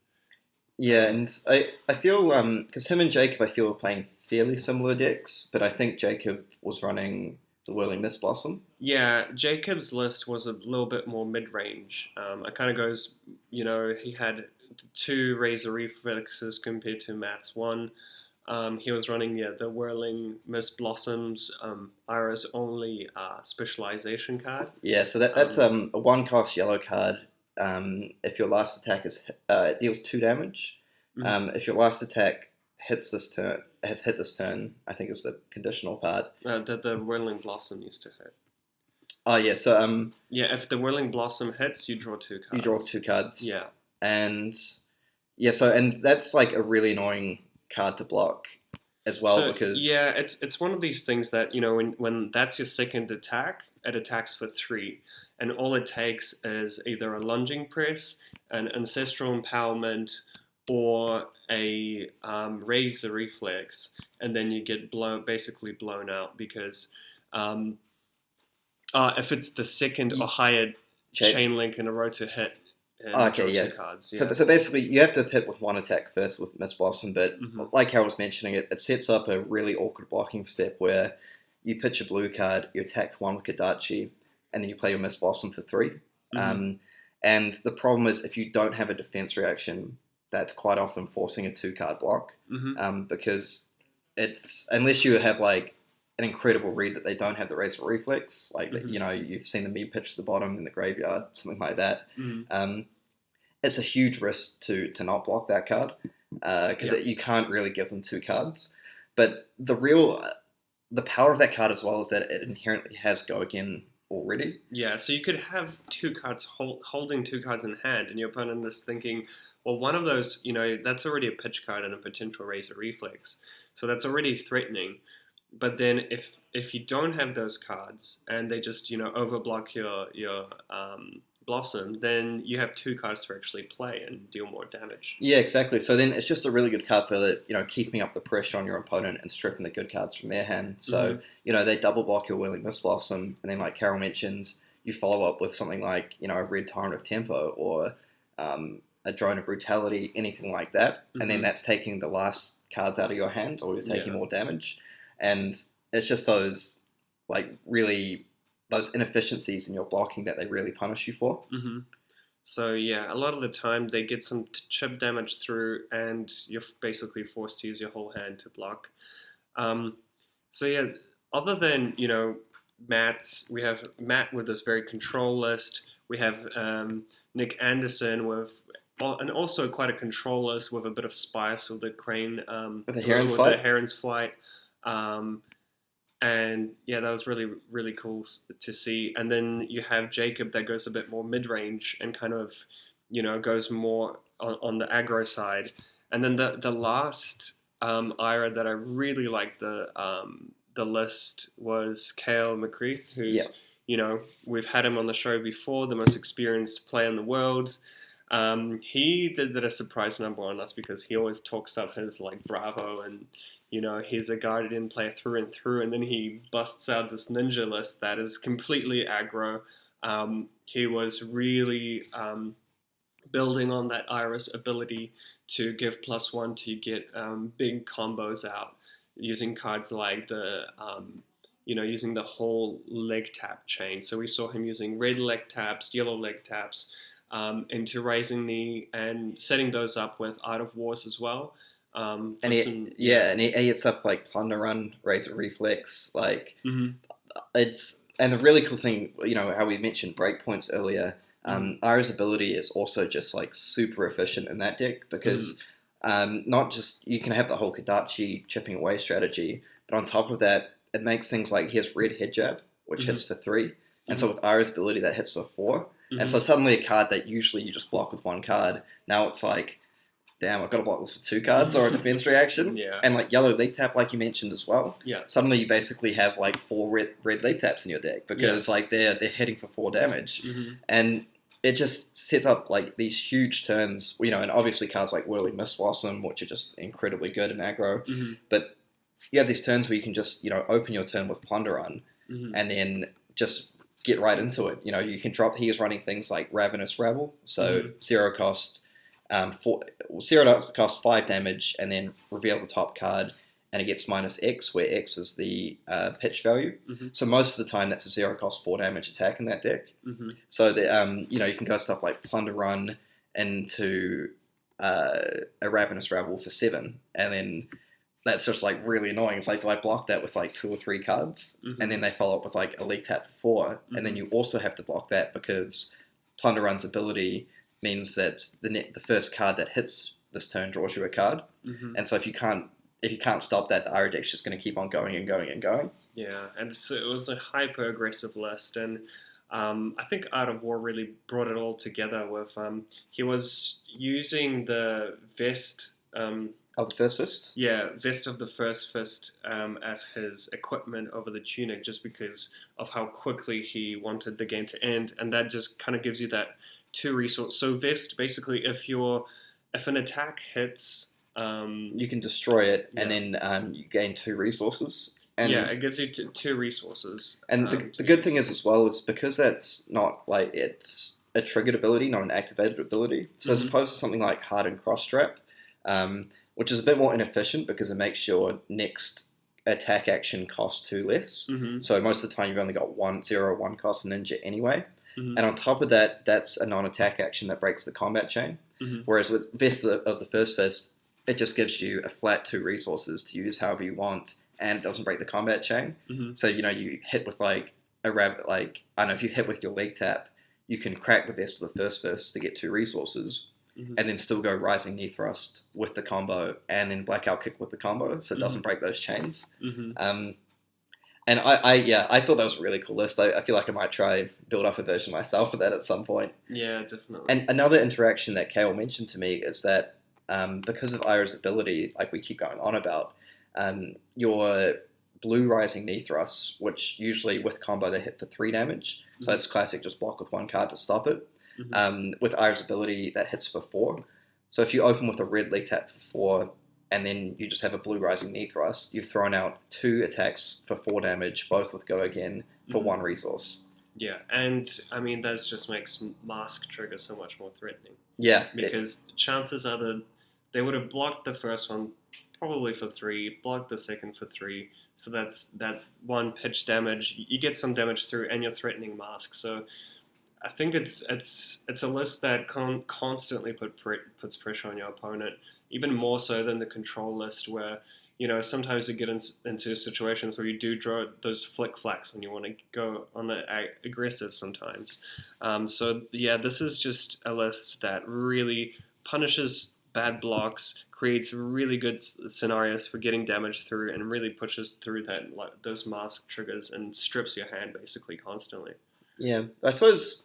Yeah, and I feel, because him and Jacob, I feel, are playing fairly similar decks, but I think Jacob was running the Whirling Mist Blossom. Yeah, Jacob's list was a little bit more mid-range. It kind of goes, he had 2 Razor Reflexes compared to Matt's 1. He was running the Whirling Mist Blossoms, Ira's only specialization card. Yeah, so that's a 1-cost yellow card. If your last attack it deals 2 damage. If your last attack has hit this turn, I think is the conditional part. That the Whirling Blossom needs to hit. Oh yeah, so if the Whirling Blossom hits, you draw 2 cards. You draw 2 cards. Yeah, and and that's like a really annoying card to block as well, because it's one of these things that when that's your second attack, it attacks for 3, and all it takes is either a lunging press, an ancestral empowerment, or a Razor Reflex, and then you get basically blown out because if it's the second or higher chain link in a row to hit, and draw Okay, yeah. two cards. So, Yeah. so basically, you have to hit with one attack first with Miss Blossom, but Mhm. like Harold was mentioning, it sets up a really awkward blocking step where you pitch a blue card, you attack one with Kodachi, and then you play your Miss Blossom for 3. Mhm. And the problem is, if you don't have a defense reaction, that's quite often forcing a 2-card block, Mhm. because it's unless you have like an incredible read that they don't have the Razor Reflex, like that, Mhm. you've seen them be pitched to the bottom in the graveyard, something like that. Mhm. It's a huge risk to not block that card, because Yeah. you can't really give them 2 cards. But the power of that card as well is that it inherently has go again already. Yeah, so you could have two cards holding two cards in hand, and your opponent is thinking, well, one of those, that's already a pitch card and a potential Razor Reflex, so that's already threatening. But then if you don't have those cards and they just overblock your Blossom, then you have two cards to actually play and deal more damage. Yeah, exactly. So then it's just a really good card for keeping up the pressure on your opponent and stripping the good cards from their hand. So they double block your Whirling Mist Blossom, and then like Carol mentions, you follow up with something like a Red Tyrant of Tempo or a Drone of Brutality, anything like that, and then that's taking the last cards out of your hand, or you're taking more damage, and it's just those inefficiencies in your blocking that they really punish you for. Mm-hmm. So yeah, a lot of the time they get some chip damage through, and you're basically forced to use your whole hand to block. So yeah, other than we have Matt with this very control list. We have Nick Anderson and also quite a control list with a bit of spice with the crane, With the Heron's Flight. And yeah, that was really, really cool to see. And then you have Jacob that goes a bit more mid-range and kind of, goes more on the aggro side. And then the last IRA that I really liked the list was Kale McCree, who's, we've had him on the show before, the most experienced player in the world. He did a surprise number on us because he always talks up his Bravo and he's a Guardian player through and through, and then he busts out this ninja list that is completely aggro. He was really building on that Iris ability to give +1 to get big combos out using cards like using the whole leg tap chain. So we saw him using red leg taps, yellow leg taps, into Raising Knee and setting those up with Art of Wars as well. And he had stuff like Plunder Run, Razor Reflex, it's, and the really cool thing, how we mentioned breakpoints earlier. Ira's ability is also just super efficient in that deck because not just you can have the whole Kodachi chipping away strategy, but on top of that, it makes things like he has Red Head Jab, which hits for 3, and so with Ira's ability that hits for 4, and so suddenly a card that usually you just block with 1 card, now it's like, damn, I've got to block this with 2 cards or a defense reaction. And yellow leg tap, like you mentioned as well. Suddenly you basically have 4 red leg taps in your deck because they're hitting for 4 damage. And it just sets up these huge turns, and obviously cards like Whirling Mist Blossom, which are just incredibly good in aggro. But you have these turns where you can just, open your turn with Plunder Run and then just get right into it. You can drop, he is running things like Ravenous Rabble, so 0 cost, 0 cost 5 damage, and then reveal the top card, and it gets -X, where X is the pitch value. So most of the time, that's a 0 cost 4 damage attack in that deck. So you can go stuff like Plunder Run into a Ravenous Rabble for 7, and then that's just really annoying. It's do I block that with 2 or 3 cards, and then they follow up with a League Tap for 4, and then you also have to block that because Plunder Run's ability means that the first card that hits this turn draws you a card, and so if you can't stop that, the Ira deck's just going to keep on going and going and going. Yeah, and so it was a hyper aggressive list, and I think Art of War really brought it all together. With he was using the vest. Of the First Fist? Yeah, Vest of the First Fist as his equipment over the tunic, just because of how quickly he wanted the game to end, and that just kind of gives you that 2 resource. So Vest, basically, if an attack hits, you can destroy it, and then you gain 2 resources. And it gives you 2 resources. And the good thing is as well is because that's not it's a triggered ability, not an activated ability. So as opposed to something like Hardened Cross Trap, which is a bit more inefficient because it makes your next attack action cost 2 less. So most of the time you've only got 1 cost ninja anyway. And on top of that, that's a non-attack action that breaks the combat chain. Whereas with Vest of the First Fist, it just gives you a flat 2 resources to use however you want, and it doesn't break the combat chain. So, you hit with like a rabbit, like, I don't know, if you hit with your leg tap, you can crack the Vest of the First Fist to get 2 resources, and then still go Rising Knee Thrust with the combo, and then Blackout Kick with the combo, so it doesn't break those chains. And I thought that was a really cool list. I feel like I might try build up a version myself of that at some point. Yeah, definitely. And another interaction that Kale mentioned to me is that because of Ira's ability, like we keep going on about, your blue Rising Knee Thrusts, which usually with combo they hit for 3 damage, so that's classic, just block with 1 card to stop it. With Ira's ability, that hits for 4. So if you open with a red leg tap for 4, and then you just have a blue Rising Knee Thrust, you've thrown out 2 attacks for 4 damage, both with Go Again, for 1 resource. Yeah, and I mean, that just makes Mask Trigger so much more threatening. Yeah. Because chances are that they would have blocked the first one probably for 3, blocked the second for 3, so that's that 1 pitch damage. You get some damage through, and you're threatening Mask. So I think it's a list that constantly puts pressure on your opponent, even more so than the control list, where sometimes you get into situations where you do draw those flick flacks when you want to go on the aggressive sometimes. So yeah, this is just a list that really punishes bad blocks, creates really good scenarios for getting damage through, and really pushes through those mask triggers and strips your hand basically constantly. Yeah, I suppose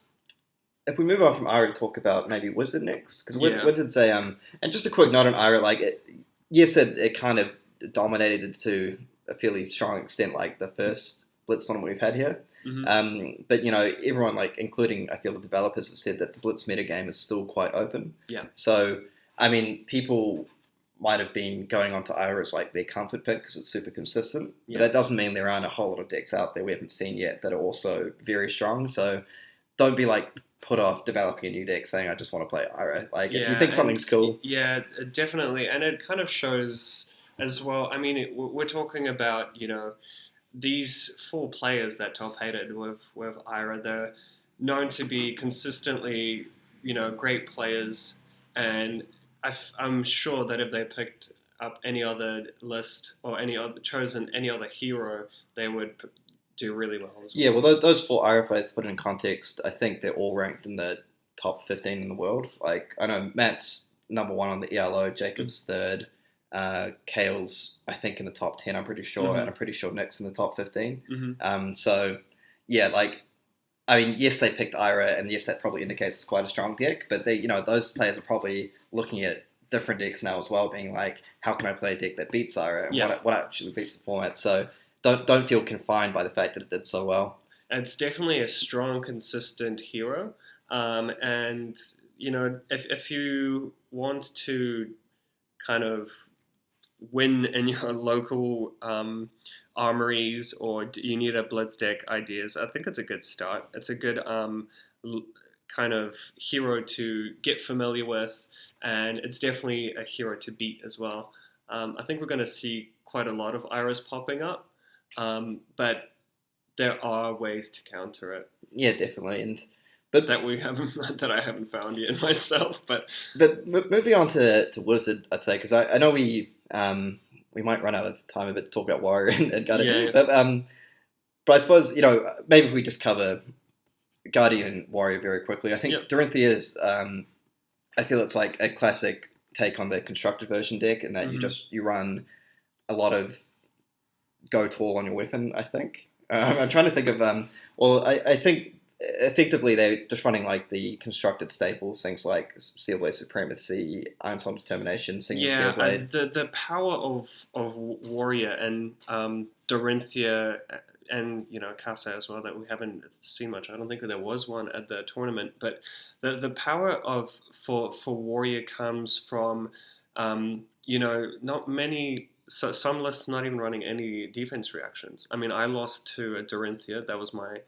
if we move on from Ira to talk about maybe Wizard next, because Wizard say and just a quick note on Ira, like it kind of dominated to a fairly strong extent, like the first Blitz tournament we've had here. But everyone, like including I feel the developers, have said that the Blitz metagame is still quite open. Yeah. So I mean, people might have been going on to Ira as like their comfort pick because it's super consistent. Yeah. But that doesn't mean there aren't a whole lot of decks out there we haven't seen yet that are also very strong. So don't be like put off developing a new deck saying I just want to play Ira. Like if you think something's cool. Yeah, definitely. And it kind of shows as well. I mean, we're talking about, these 4 players that top 8'd with Ira. They're known to be consistently, great players, and I'm sure that if they picked up any other list or chosen any other hero, they would do really well as well. Yeah, well, those 4 Ira players, to put it in context, I think they're all ranked in the top 15 in the world. Like, I know Matt's number 1 on the ELO, Jacob's 3rd, Kale's, I think, in the top 10, I'm pretty sure, and I'm pretty sure Nick's in the top 15. So, yeah, like, I mean, yes, they picked Ira, and yes, that probably indicates it's quite a strong deck, but they, those players are probably looking at different decks now as well, being like, how can I play a deck that beats Ira, and what actually beats the format? So don't feel confined by the fact that it did so well. It's definitely a strong, consistent hero, and if you want to kind of win in your local armories, or you need a blitz deck ideas, I think it's a good start. It's a good kind of hero to get familiar with, and it's definitely a hero to beat as well. I think we're going to see quite a lot of Iras popping up, but there are ways to counter it. Yeah, definitely, but that I haven't found yet myself. But moving on to Wizard, I'd say, because I know we might run out of time a bit to talk about Warrior and Guardian. Yeah. But I suppose maybe if we just cover Guardian and Warrior very quickly. I think Dorinthia is I feel it's like a classic take on the constructed version deck, in that you run a lot of go tall on your weapon. I think I'm trying to think of I think effectively they're just running like the constructed staples, things like Steelblade Supremacy, Iron Storm Determination, Singing Steelblade. The power of Warrior and Dorinthia and Kase as well, that we haven't seen much. I don't think that there was one at the tournament, but the power for Warrior comes from not many so some lists not even running any defense reactions. I mean, I lost to a Dorinthia. That was my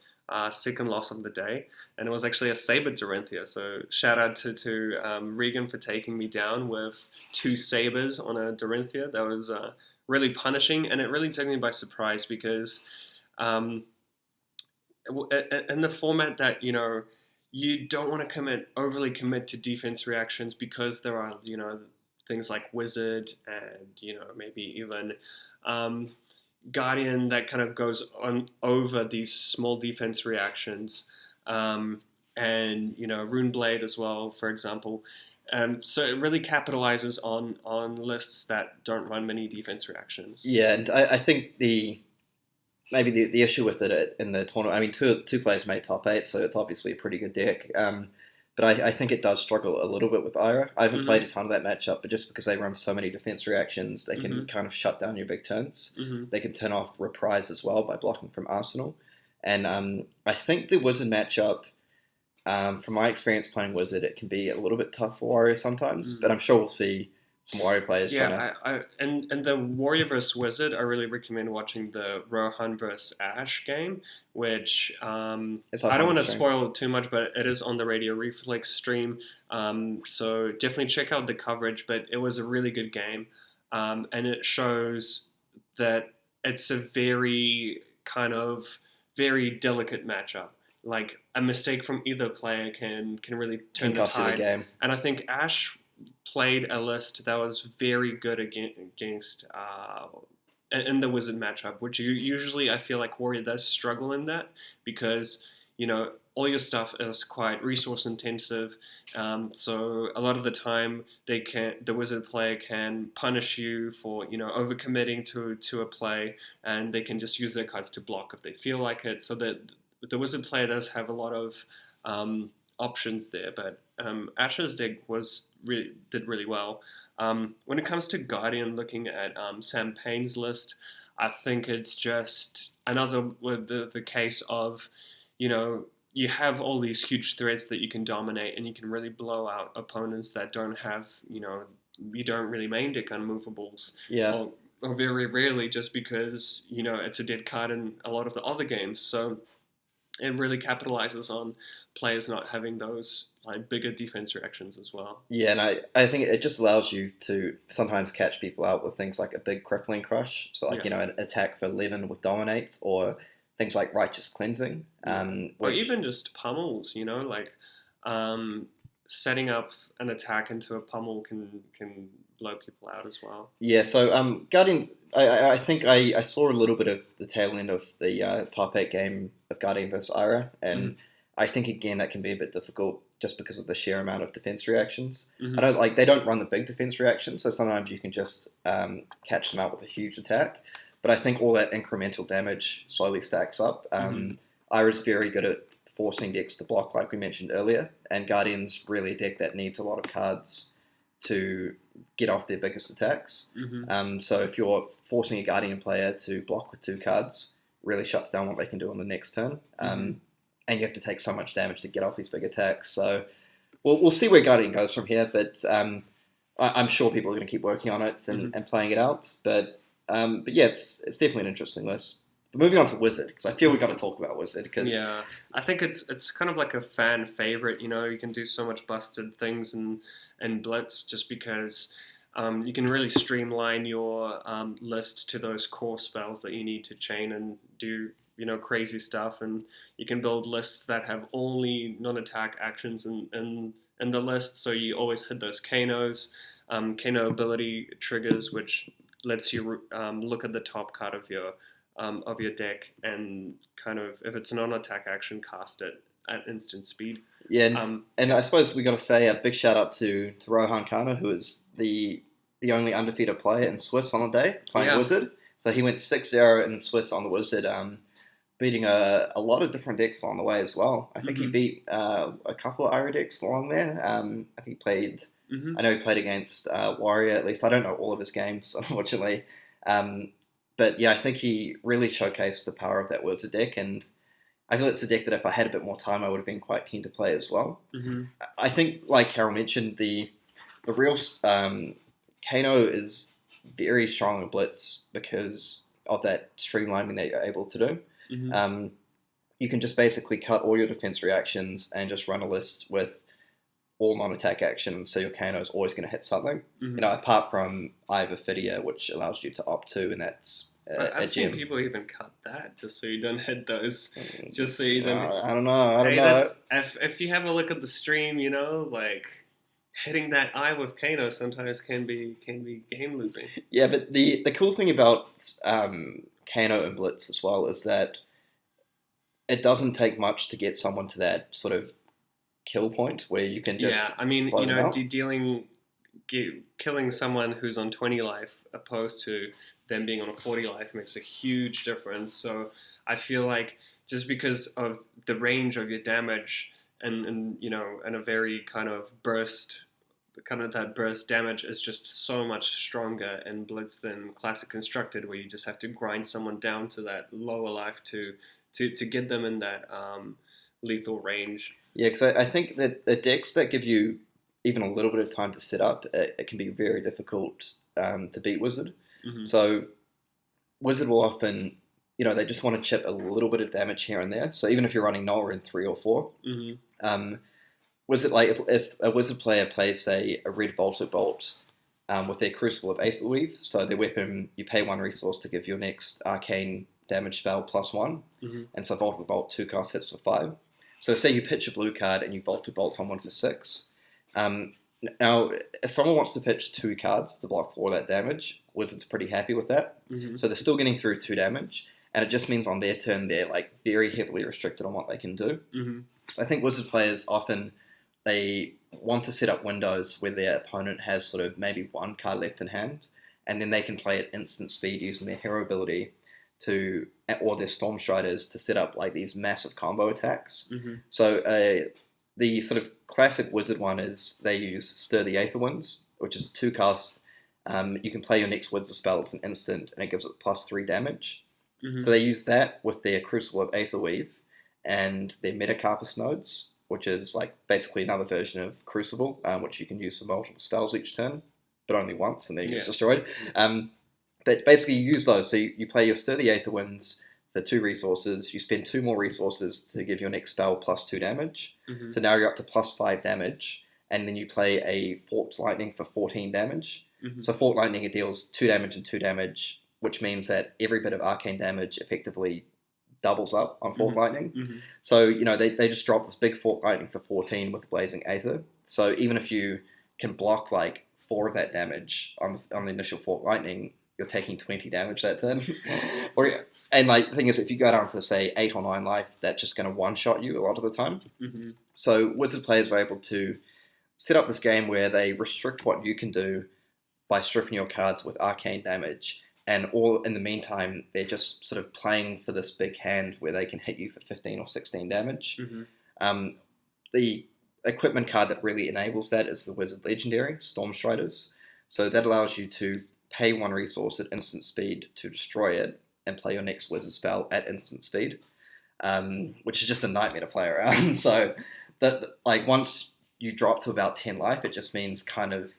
second loss of the day, and it was actually a Saber Dorinthia. So shout out to Regan for taking me down with 2 Sabers on a Dorinthia. That was really punishing, and it really took me by surprise because in the format that, you don't want to overly commit to defense reactions because there are, things like Wizard and, maybe even Guardian that kind of goes on over these small defense reactions. And, Runeblade as well, for example. So it really capitalizes on lists that don't run many defense reactions. Yeah, and I think maybe the issue with it in the tournament, I mean, two players made top 8, so it's obviously a pretty good deck. But I think it does struggle a little bit with Ira. I haven't played a ton of that matchup, but just because they run so many defense reactions, they can kind of shut down your big turns. They can turn off Reprise as well by blocking from Arsenal. And I think the Wizard matchup, from my experience playing Wizard, it can be a little bit tough for Warrior sometimes, but I'm sure we'll see some Warrior players trying to... and the Warrior vs. Wizard, I really recommend watching the Rohan vs. Ash game, which I don't want to spoil too much, but it is on the Radio Reflex stream, so definitely check out the coverage, but it was a really good game, and it shows that it's a very delicate matchup. Like, a mistake from either player can really turn the tide. The game. And I think Ash played a list that was very good against in the Wizard matchup, which usually I feel like Warrior does struggle in that because, all your stuff is quite resource intensive. So a lot of the time the Wizard player can punish you for, overcommitting to a play, and they can just use their cards to block if they feel like it. So that the Wizard player does have a lot of options there, but Ash's deck did really well. When it comes to Guardian, looking at Sam Payne's list, I think it's just another with the case of, you have all these huge threats that you can dominate, and you can really blow out opponents that don't have, you don't really main deck unmovables. Yeah. Or very rarely, just because, it's a dead card in a lot of the other games. So it really capitalizes on players not having those bigger defense reactions as well. Yeah, and I think it just allows you to sometimes catch people out with things like a big crippling crush. So an attack for 11 with dominates, or things like righteous cleansing. Or even just pummels, setting up an attack into a pummel can blow people out as well. Yeah, so Guardian, I think I saw a little bit of the tail end of the top 8 game of Guardian versus Ira, and I think again that can be a bit difficult just because of the sheer amount of defense reactions. They don't run the big defense reactions, so sometimes you can just catch them out with a huge attack. But I think all that incremental damage slowly stacks up. Ira's very good at forcing decks to block, like we mentioned earlier, and Guardian's really a deck that needs a lot of cards to get off their biggest attacks. So if you're forcing a Guardian player to block with 2 cards, really shuts down what they can do on the next turn. And you have to take so much damage to get off these big attacks. So we'll see where Guardian goes from here, but I'm sure people are going to keep working on it and playing it out. But yeah, it's definitely an interesting list. But moving on to Wizard, because I feel we've got to talk about Wizard. Yeah, I think it's kind of like a fan favorite. You can do so much busted things in Blitz just because you can really streamline your list to those core spells that you need to chain and do crazy stuff, and you can build lists that have only non-attack actions in the list, so you always hit those Kanos. Kano ability triggers, which lets you look at the top card of your deck and kind of, if it's a non-attack action, cast it at instant speed. Yeah, and I suppose we got to say a big shout out to Rohan Kana, who is the only undefeated player in Swiss on the day playing Wizard. So he went 6-0 in Swiss on the Wizard, beating a lot of different decks along the way as well. I think he beat a couple of Ira decks along there. I think he played... I know he played against Warrior, at least. I don't know all of his games, unfortunately. But yeah, I think he really showcased the power of that Wizard deck, and I feel it's a deck that if I had a bit more time, I would have been quite keen to play as well. I think, like Carol mentioned, the real Kano is very strong in Blitz because of that streamlining that you're able to do. Mm-hmm. You can just basically cut all your defense reactions and just run a list with all non-attack actions, so your Kano is always going to hit something. Mm-hmm. Apart from I have Ophidia, which allows you to opt to, and that's I've a seen gem. people even cut that just so you don't hit those. Just so you don't. I don't know. That's if you have a look at the stream, like hitting that eye with Kano sometimes can be game losing. Yeah, but the cool thing about Kano and Blitz as well is that it doesn't take much to get someone to that sort of kill point where you can just killing someone who's on 20 life opposed to them being on a 40 life makes a huge difference. So I feel like just because of the range of your damage and a very kind of that burst damage is just so much stronger in Blitz than Classic Constructed, where you just have to grind someone down to that lower life to get them in that lethal range. Yeah, because I think that the decks that give you even a little bit of time to set up, it can be very difficult to beat Wizard. Mm-hmm. So Wizard will often, they just want to chip a little bit of damage here and there. So even if you're running Noah in 3 or 4, mm-hmm. Wizard, like if a Wizard player plays, say, a red Voltic Bolt with their Crucible of Aether Weave, so their weapon, you pay 1 resource to give your next arcane damage spell +1, mm-hmm. and so Voltic Bolt 2 cast hits for 5. So say you pitch a blue card and you Voltic Bolt someone for 6. Now, if someone wants to pitch 2 cards to block 4 of that damage, Wizard's pretty happy with that. Mm-hmm. So they're still getting through 2 damage, and it just means on their turn they're like very heavily restricted on what they can do. Mm-hmm. I think Wizard players often, they want to set up windows where their opponent has sort of maybe 1 card left in hand, and then they can play at instant speed using their hero ability or their Storm Striders to set up like these massive combo attacks. Mm-hmm. So the sort of classic Wizard one is they use Stir the Aether Winds, which is a 2 cast. You can play your next Wizard spell as an instant, and it gives it +3 damage. Mm-hmm. So they use that with their Crucible of Aether Weave and their Metacarpus nodes, which is like basically another version of Crucible, which you can use for multiple spells each turn, but only once, and then it gets destroyed. But basically you use those. So you play your Stir the Aether Winds for 2 resources. You spend 2 more resources to give your next spell +2 damage. Mm-hmm. So now you're up to +5 damage. And then you play a Forked Lightning for 14 damage. Mm-hmm. So Forked Lightning, it deals 2 damage and 2 damage, which means that every bit of arcane damage effectively doubles up on Forked Lightning. Mm-hmm. So, they just drop this big Forked Lightning for 14 with Blazing Aether. So even if you can block like 4 of that damage on the initial Forked Lightning, you're taking 20 damage that turn. And like the thing is, if you go down to say 8 or 9 life, that's just going to one-shot you a lot of the time. Mm-hmm. So Wizard players are able to set up this game where they restrict what you can do by stripping your cards with arcane damage, and all in the meantime they're just sort of playing for this big hand where they can hit you for 15 or 16 damage. Mm-hmm. The equipment card that really enables that is the Wizard Legendary, Storm Striders. So that allows you to pay 1 resource at instant speed to destroy it, and play your next Wizard spell at instant speed, which is just a nightmare to play around. So that like once you drop to about 10 life, it just means kind of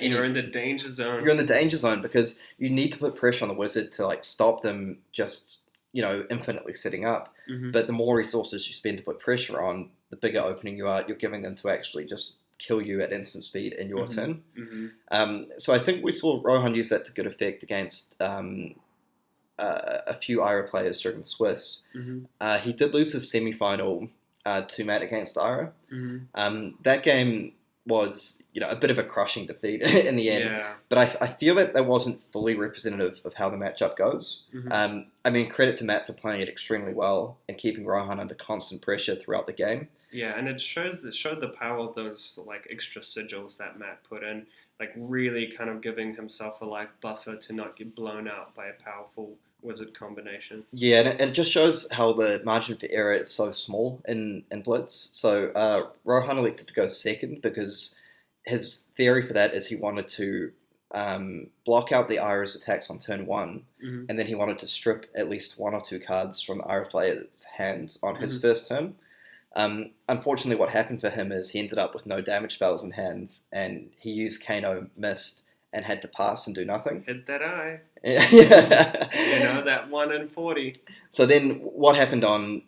you're in the danger zone. You're in the danger zone because you need to put pressure on the Wizard to like stop them just infinitely setting up. Mm-hmm. But the more resources you spend to put pressure on, the bigger opening you're giving them to actually just kill you at instant speed in your mm-hmm. turn. Mm-hmm. So I think we saw Rohan use that to good effect against a few Ira players during the Swiss. Mm-hmm. He did lose his semi-final to Matt against Ira. Mm-hmm. That game was a bit of a crushing defeat in the end. Yeah. But I feel that wasn't fully representative of how the matchup goes. Mm-hmm. I mean, credit to Matt for playing it extremely well and keeping Rohan under constant pressure throughout the game. Yeah, and it showed the power of those like extra sigils that Matt put in, like really kind of giving himself a life buffer to not get blown out by a powerful Wizard combination. Yeah, and it just shows how the margin for error is so small in Blitz. So Rohan elected to go second because his theory for that is he wanted to block out the Ira's attacks on turn 1, mm-hmm. and then he wanted to strip at least 1 or 2 cards from the Ira player's hands on his mm-hmm. first turn. Unfortunately, what happened for him is he ended up with no damage spells in hand, and he used Kano Mist and had to pass and do nothing. Hit that eye. Yeah. That 1 in 40. So then what happened on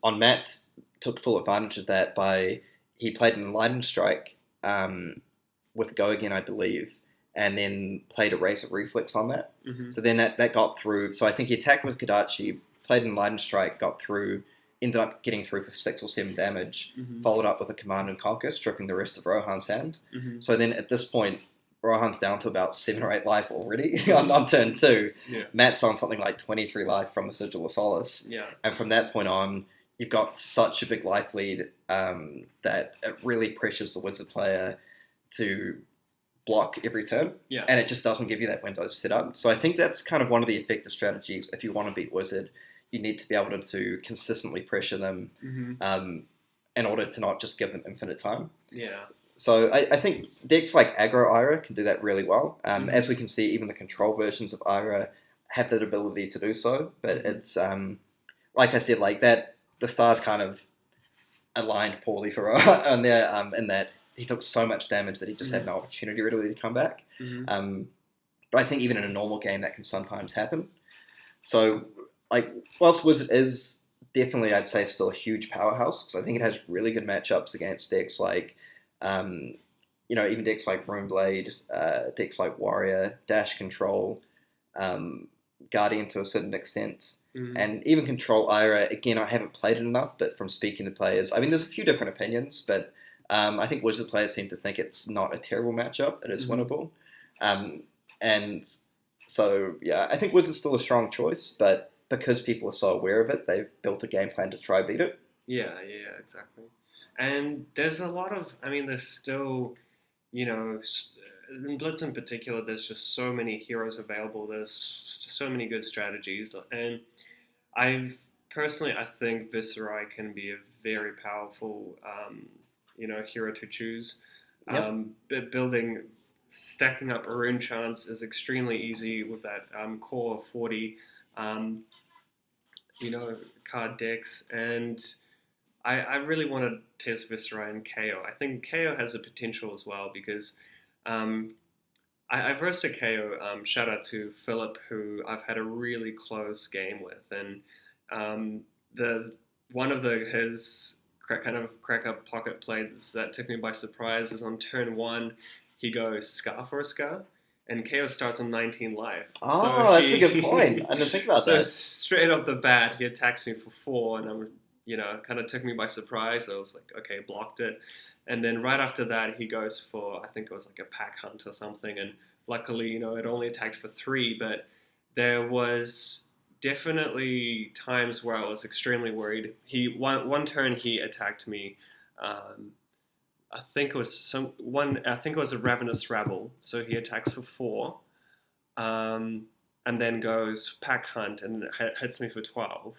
Matt's took full advantage of that by he played an Enlightened Strike with Go Again, I believe, and then played a Razor Reflex on that. Mm-hmm. So then that got through. So I think he attacked with Kodachi, played an Enlightened Strike, got through, ended up getting through for 6 or 7 damage, followed up with a Command and Conquer, stripping the rest of Rohan's hand. Mm-hmm. So then at this point, Rohan's down to about 7 or 8 life already on turn 2. Yeah. Matt's on something like 23 life from the Sigil of Solace. Yeah. And from that point on, you've got such a big life lead that it really pressures the Wizard player to block every turn. Yeah. And it just doesn't give you that window to set up. So I think that's kind of one of the effective strategies. If you want to beat Wizard, you need to be able to consistently pressure them in order to not just give them infinite time. Yeah. So I think decks like Aggro Ira can do that really well. As we can see, even the control versions of Ira have that ability to do so. But it's, like I said, like that, the stars kind of aligned poorly for Rohan there in that he took so much damage that he just had no opportunity really to come back. But I think even in a normal game that can sometimes happen. So, like, whilst Wizard is definitely, I'd say, still a huge powerhouse, because I think it has really good matchups against decks like, even decks like Runeblade, decks like Warrior, Dash Control, Guardian to a certain extent, and even Control Ira. Again, I haven't played it enough, but from speaking to players, I mean, there's a few different opinions, but I think Wizard players seem to think it's not a terrible matchup. It is winnable. And so, yeah, I think Wizard's still a strong choice, but because people are so aware of it, they've built a game plan to try beat it. Yeah, exactly. And there's a lot of, there's still, in Blitz in particular, there's just so many heroes available. There's so many good strategies. And I think Viserai can be a very powerful, hero to choose. Yep. Stacking up a rune chance is extremely easy with that core of 40, card decks. And I really want to test Viserai and KO. I think KO has a potential as well because I've roasted KO. Shout out to Philip, who I've had a really close game with, and his kind of crack up pocket plays that took me by surprise is on turn 1. He goes Scar for a Scar, and KO starts on 19 life. Oh, that's a good point. I didn't think about that. So straight off the bat, he attacks me for 4, and kind of took me by surprise. I was like, okay, blocked it. And then right after that, he goes for, I think it was like a pack hunt or something. And luckily, it only attacked for 3, but there was definitely times where I was extremely worried. One turn he attacked me. I think it was a Ravenous Rabble. So he attacks for 4, and then goes pack hunt and hits me for 12.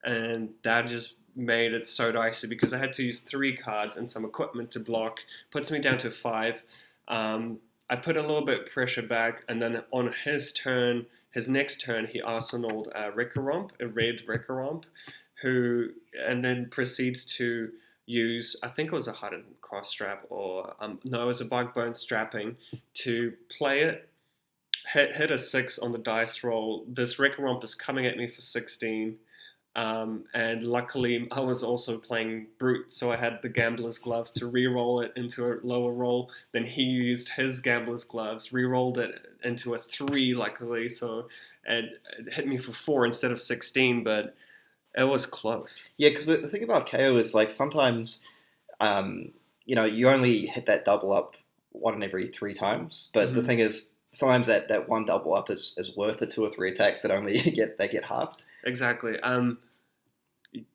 And that just made it so dicey because I had to use 3 cards and some equipment to block. Puts me down to 5. I put a little bit of pressure back, and then on his next turn, he arsenaled a red Recuromp, and then proceeds to use, I think it was a hardened cross strap, or no, it was a Bugbone strapping to play it. Hit a 6 on the dice roll. This Recuromp is coming at me for 16. And luckily, I was also playing Brute, so I had the Gambler's Gloves to re-roll it into a lower roll. Then he used his Gambler's Gloves, re-rolled it into a 3, luckily, so it hit me for 4 instead of 16, but it was close. Yeah, because the thing about KO is, like, sometimes, you only hit that double up 1 in every 3 times, but the thing is, sometimes that 1 double up is worth the 2 or 3 attacks that only get halved. Exactly.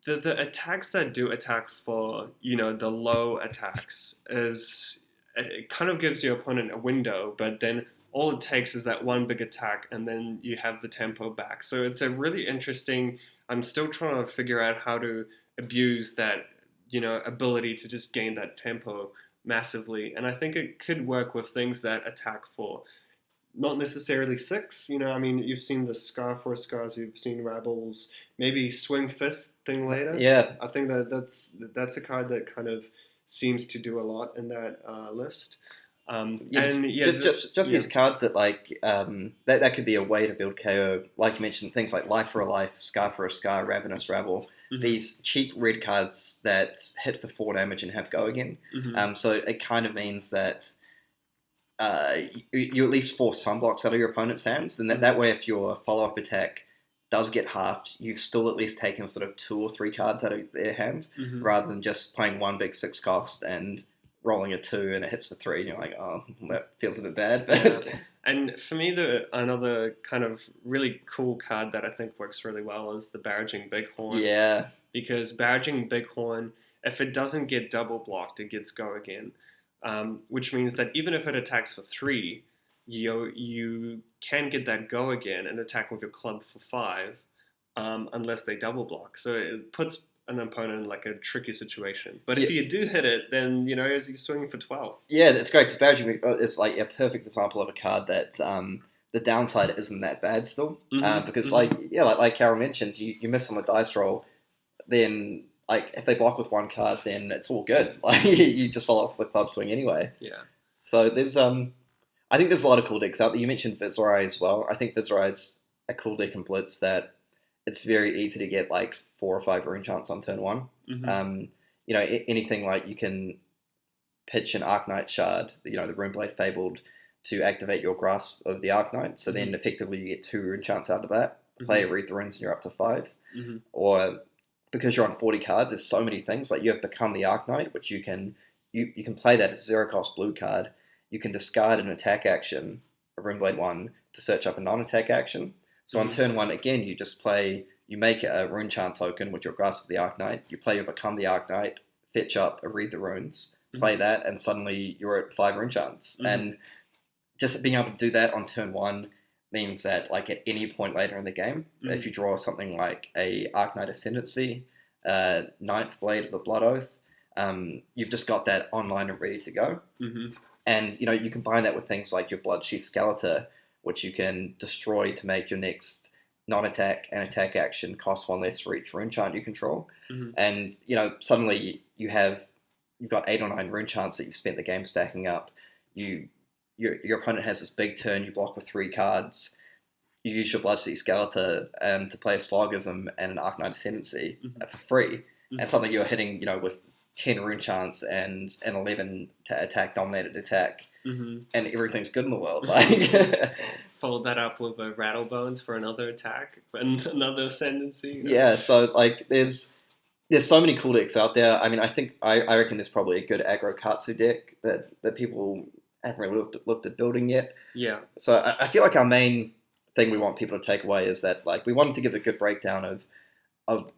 The attacks that do attack for, the low attacks it kind of gives your opponent a window, but then all it takes is that 1 big attack and then you have the tempo back. So it's a really interesting, I'm still trying to figure out how to abuse that, ability to just gain that tempo massively. And I think it could work with things that attack for not necessarily 6, you've seen the Scar for Scars, you've seen Rabbles, maybe Swing Fist thing later. Yeah. I think that's a card that kind of seems to do a lot in that list. And yeah, just these cards that like that could be a way to build KO. Like you mentioned, things like Life for a Life, Scar for a Scar, Ravenous Rabble. These cheap red cards that hit for 4 damage and have go again. So it kind of means that you at least force some blocks out of your opponent's hands. And that way, if your follow-up attack does get halved, you've still at least taken sort of 2 or 3 cards out of their hands, rather than just playing one big 6 cost and rolling a 2 and it hits for 3, and you're like, oh, that feels a bit bad. Yeah. And for me, another kind of really cool card that I think works really well is the Barraging Bighorn. Yeah. Because Barraging Bighorn, if it doesn't get double blocked, it gets go again. Which means that even if it attacks for 3, you can get that go again and attack with your club for 5, unless they double block. So it puts an opponent in like a tricky situation. But if you do hit it, then you're swinging for 12. Yeah, that's great, because Barraging is like a perfect example of a card that the downside isn't that bad still. Because like Carol mentioned, you miss on the dice roll, then like if they block with 1 card, then it's all good. Like you just follow up with the club swing anyway. Yeah. So there's I think there's a lot of cool decks out there. You mentioned Viserai as well. I think Viserai's a cool deck in Blitz that it's very easy to get like 4 or 5 rune chants on turn 1. Anything like you can pitch an Arknight Shard, the Runeblade Fabled, to activate your grasp of the Arknight. So then effectively you get 2 rune chants out of that. Play Read the Runes and you're up to 5. Or because you're on 40 cards, there's so many things. Like you have Become the Arknight, which you can play that as 0 cost blue card. You can discard an attack action, a Runeblade 1, to search up a non-attack action. So on turn 1, again, you make a rune chant token with your Grasp of the Arknight. You play your Become the Arknight, fetch up a Read the Runes, play that, and suddenly you're at 5 rune chants. And just being able to do that on turn 1 means that, like, at any point later in the game, if you draw something like a Arknight Ascendancy, Ninth Blade of the Blood Oath, you've just got that online and ready to go. And, you combine that with things like your Bloodsheath Skeletor, which you can destroy to make your next non-attack and attack action cost 1 less for each rune chant you control. And, suddenly you've got 8 or 9 rune chants that you've spent the game stacking up. Your opponent has this big turn, you block with 3 cards. You use your Bloodsheath Skeletor to play a Slogism and an Arknight Ascendancy for free. And suddenly you're hitting, with 10 rune chants and an 11 dominated attack. And everything's good in the world. Like follow that up with a Rattlebones for another attack and another Ascendancy. Yeah, so like there's so many cool decks out there. I mean, I reckon there's probably a good aggro Katsu deck that people haven't really looked at building yet. Yeah. So I feel like our main thing we want people to take away is that, like, we wanted to give a good breakdown of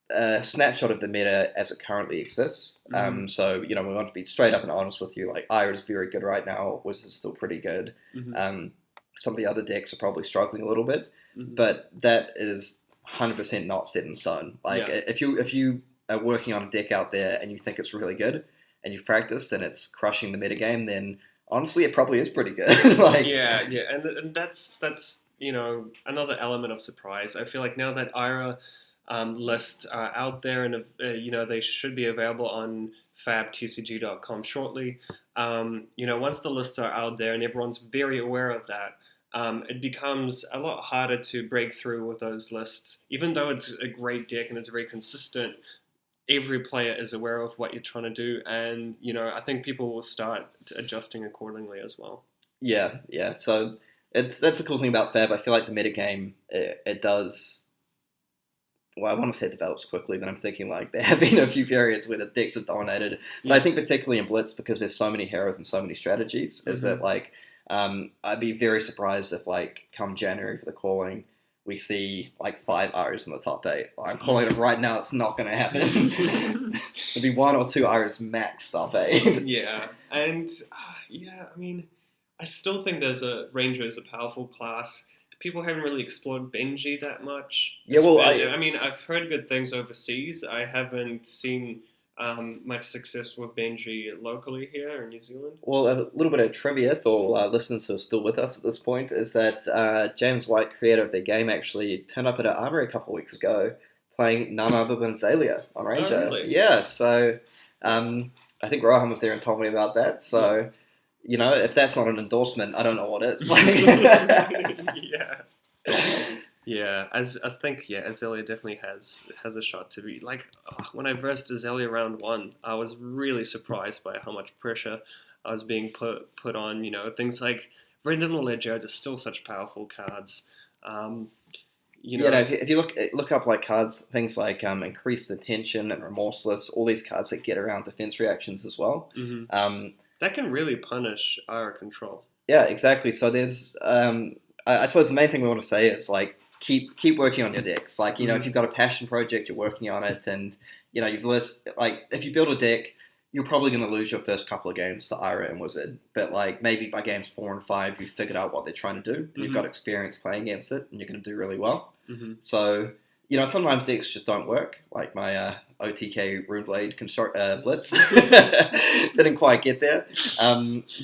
a snapshot of the meta as it currently exists. So, we want to be straight up and honest with you. Like, Ira is very good right now. Wiz is still pretty good. Some of the other decks are probably struggling a little bit, but that is 100% not set in stone. Like, if you are working on a deck out there and you think it's really good and you've practiced and it's crushing the metagame, then honestly, it probably is pretty good. And that's another element of surprise. I feel like now that Ira lists are out there and they should be available on fabtcg.com shortly. Once the lists are out there and everyone's very aware of that, it becomes a lot harder to break through with those lists. Even though it's a great deck and it's very consistent, every player is aware of what you're trying to do, and I think people will start adjusting accordingly as well. Yeah. So that's the cool thing about Fab. I feel like the metagame it does. Well, I want to say it develops quickly, but I'm thinking like there have been a few periods where the decks have dominated. But I think particularly in Blitz, because there's so many heroes and so many strategies, is that like I'd be very surprised if like come January for the calling, we see like 5 Iras in the top 8. I'm calling it right now, it's not going to happen. There'll be 1 or 2 Iras max top 8. Yeah, and I mean, I still think Ranger is a powerful class. People haven't really explored Benji that much. Yeah, well, I mean, I've heard good things overseas. I haven't seen much success with Benji locally here in New Zealand. Well, a little bit of trivia for listeners who are still with us at this point is that James White, creator of the game, actually turned up at an armory a couple of weeks ago playing none other than Zalia on Ranger. Oh, really? Yeah, so I think Rohan was there and told me about that. So you know, if that's not an endorsement, I don't know what is. Yeah. Yeah, as I think, yeah, Azalea definitely has a shot to be like when I versed Azalea round 1, I was really surprised by how much pressure I was being put on. You know, things like Brendan the Ledger are still such powerful cards. Um, you You know, know, if you look up like cards, things like increased attention and remorseless, all these cards that get around defense reactions as well. mhm. Um, That can really punish our control. yeah, exactly. So there's, I suppose the main thing we want to say is like keep working on your decks. Like you know, if Mhm. you've got a passion project, you're working on it, and you know if you build a deck, you're probably going to lose your first couple of games to Ira and Wizard. But like maybe by games 4 and 5, you've figured out what they're trying to do, and you've got Mhm. experience playing against it, and you're going to do really well. Mhm. So you know, sometimes decks just don't work. Like my OTK Runeblade Blitz didn't quite get there,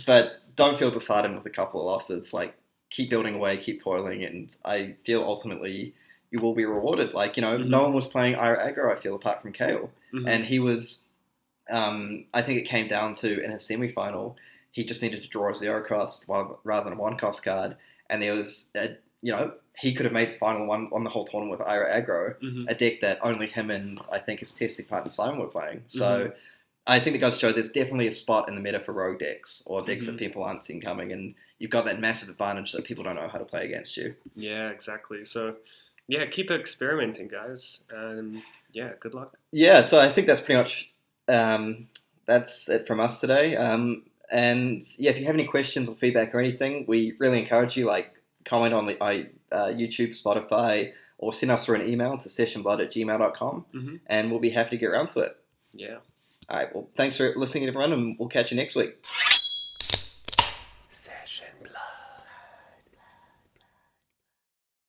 but don't feel disheartened with a couple of losses. Like keep building away, keep toiling, and I feel ultimately you will be rewarded. Like you know, no Mhm. one was playing Ira aggro. I feel apart from Kale, Mhm. and he was. I think it came down to in his semi-final, he just needed to draw a 0 cost rather than a 1 cost card, and there was you know he could have made the final one on the whole tournament with Ira aggro, Mhm. a deck that only him and I think his testing partner Simon were playing. So. Mhm. I think it goes to show there's definitely a spot in the meta for rogue decks or decks that Mhm. people aren't seeing coming, and you've got that massive advantage that people don't know how to play against you. Yeah, exactly. So, yeah, keep experimenting, guys. Yeah, good luck. Yeah, so I think that's pretty much that's it from us today. And yeah, if you have any questions or feedback or anything, we really encourage you like comment on the YouTube, Spotify, or send us through an email to sessionblood@gmail.com, Mhm. and we'll be happy to get around to it. Yeah. All right, well, thanks for listening, everyone, and we'll catch you next week.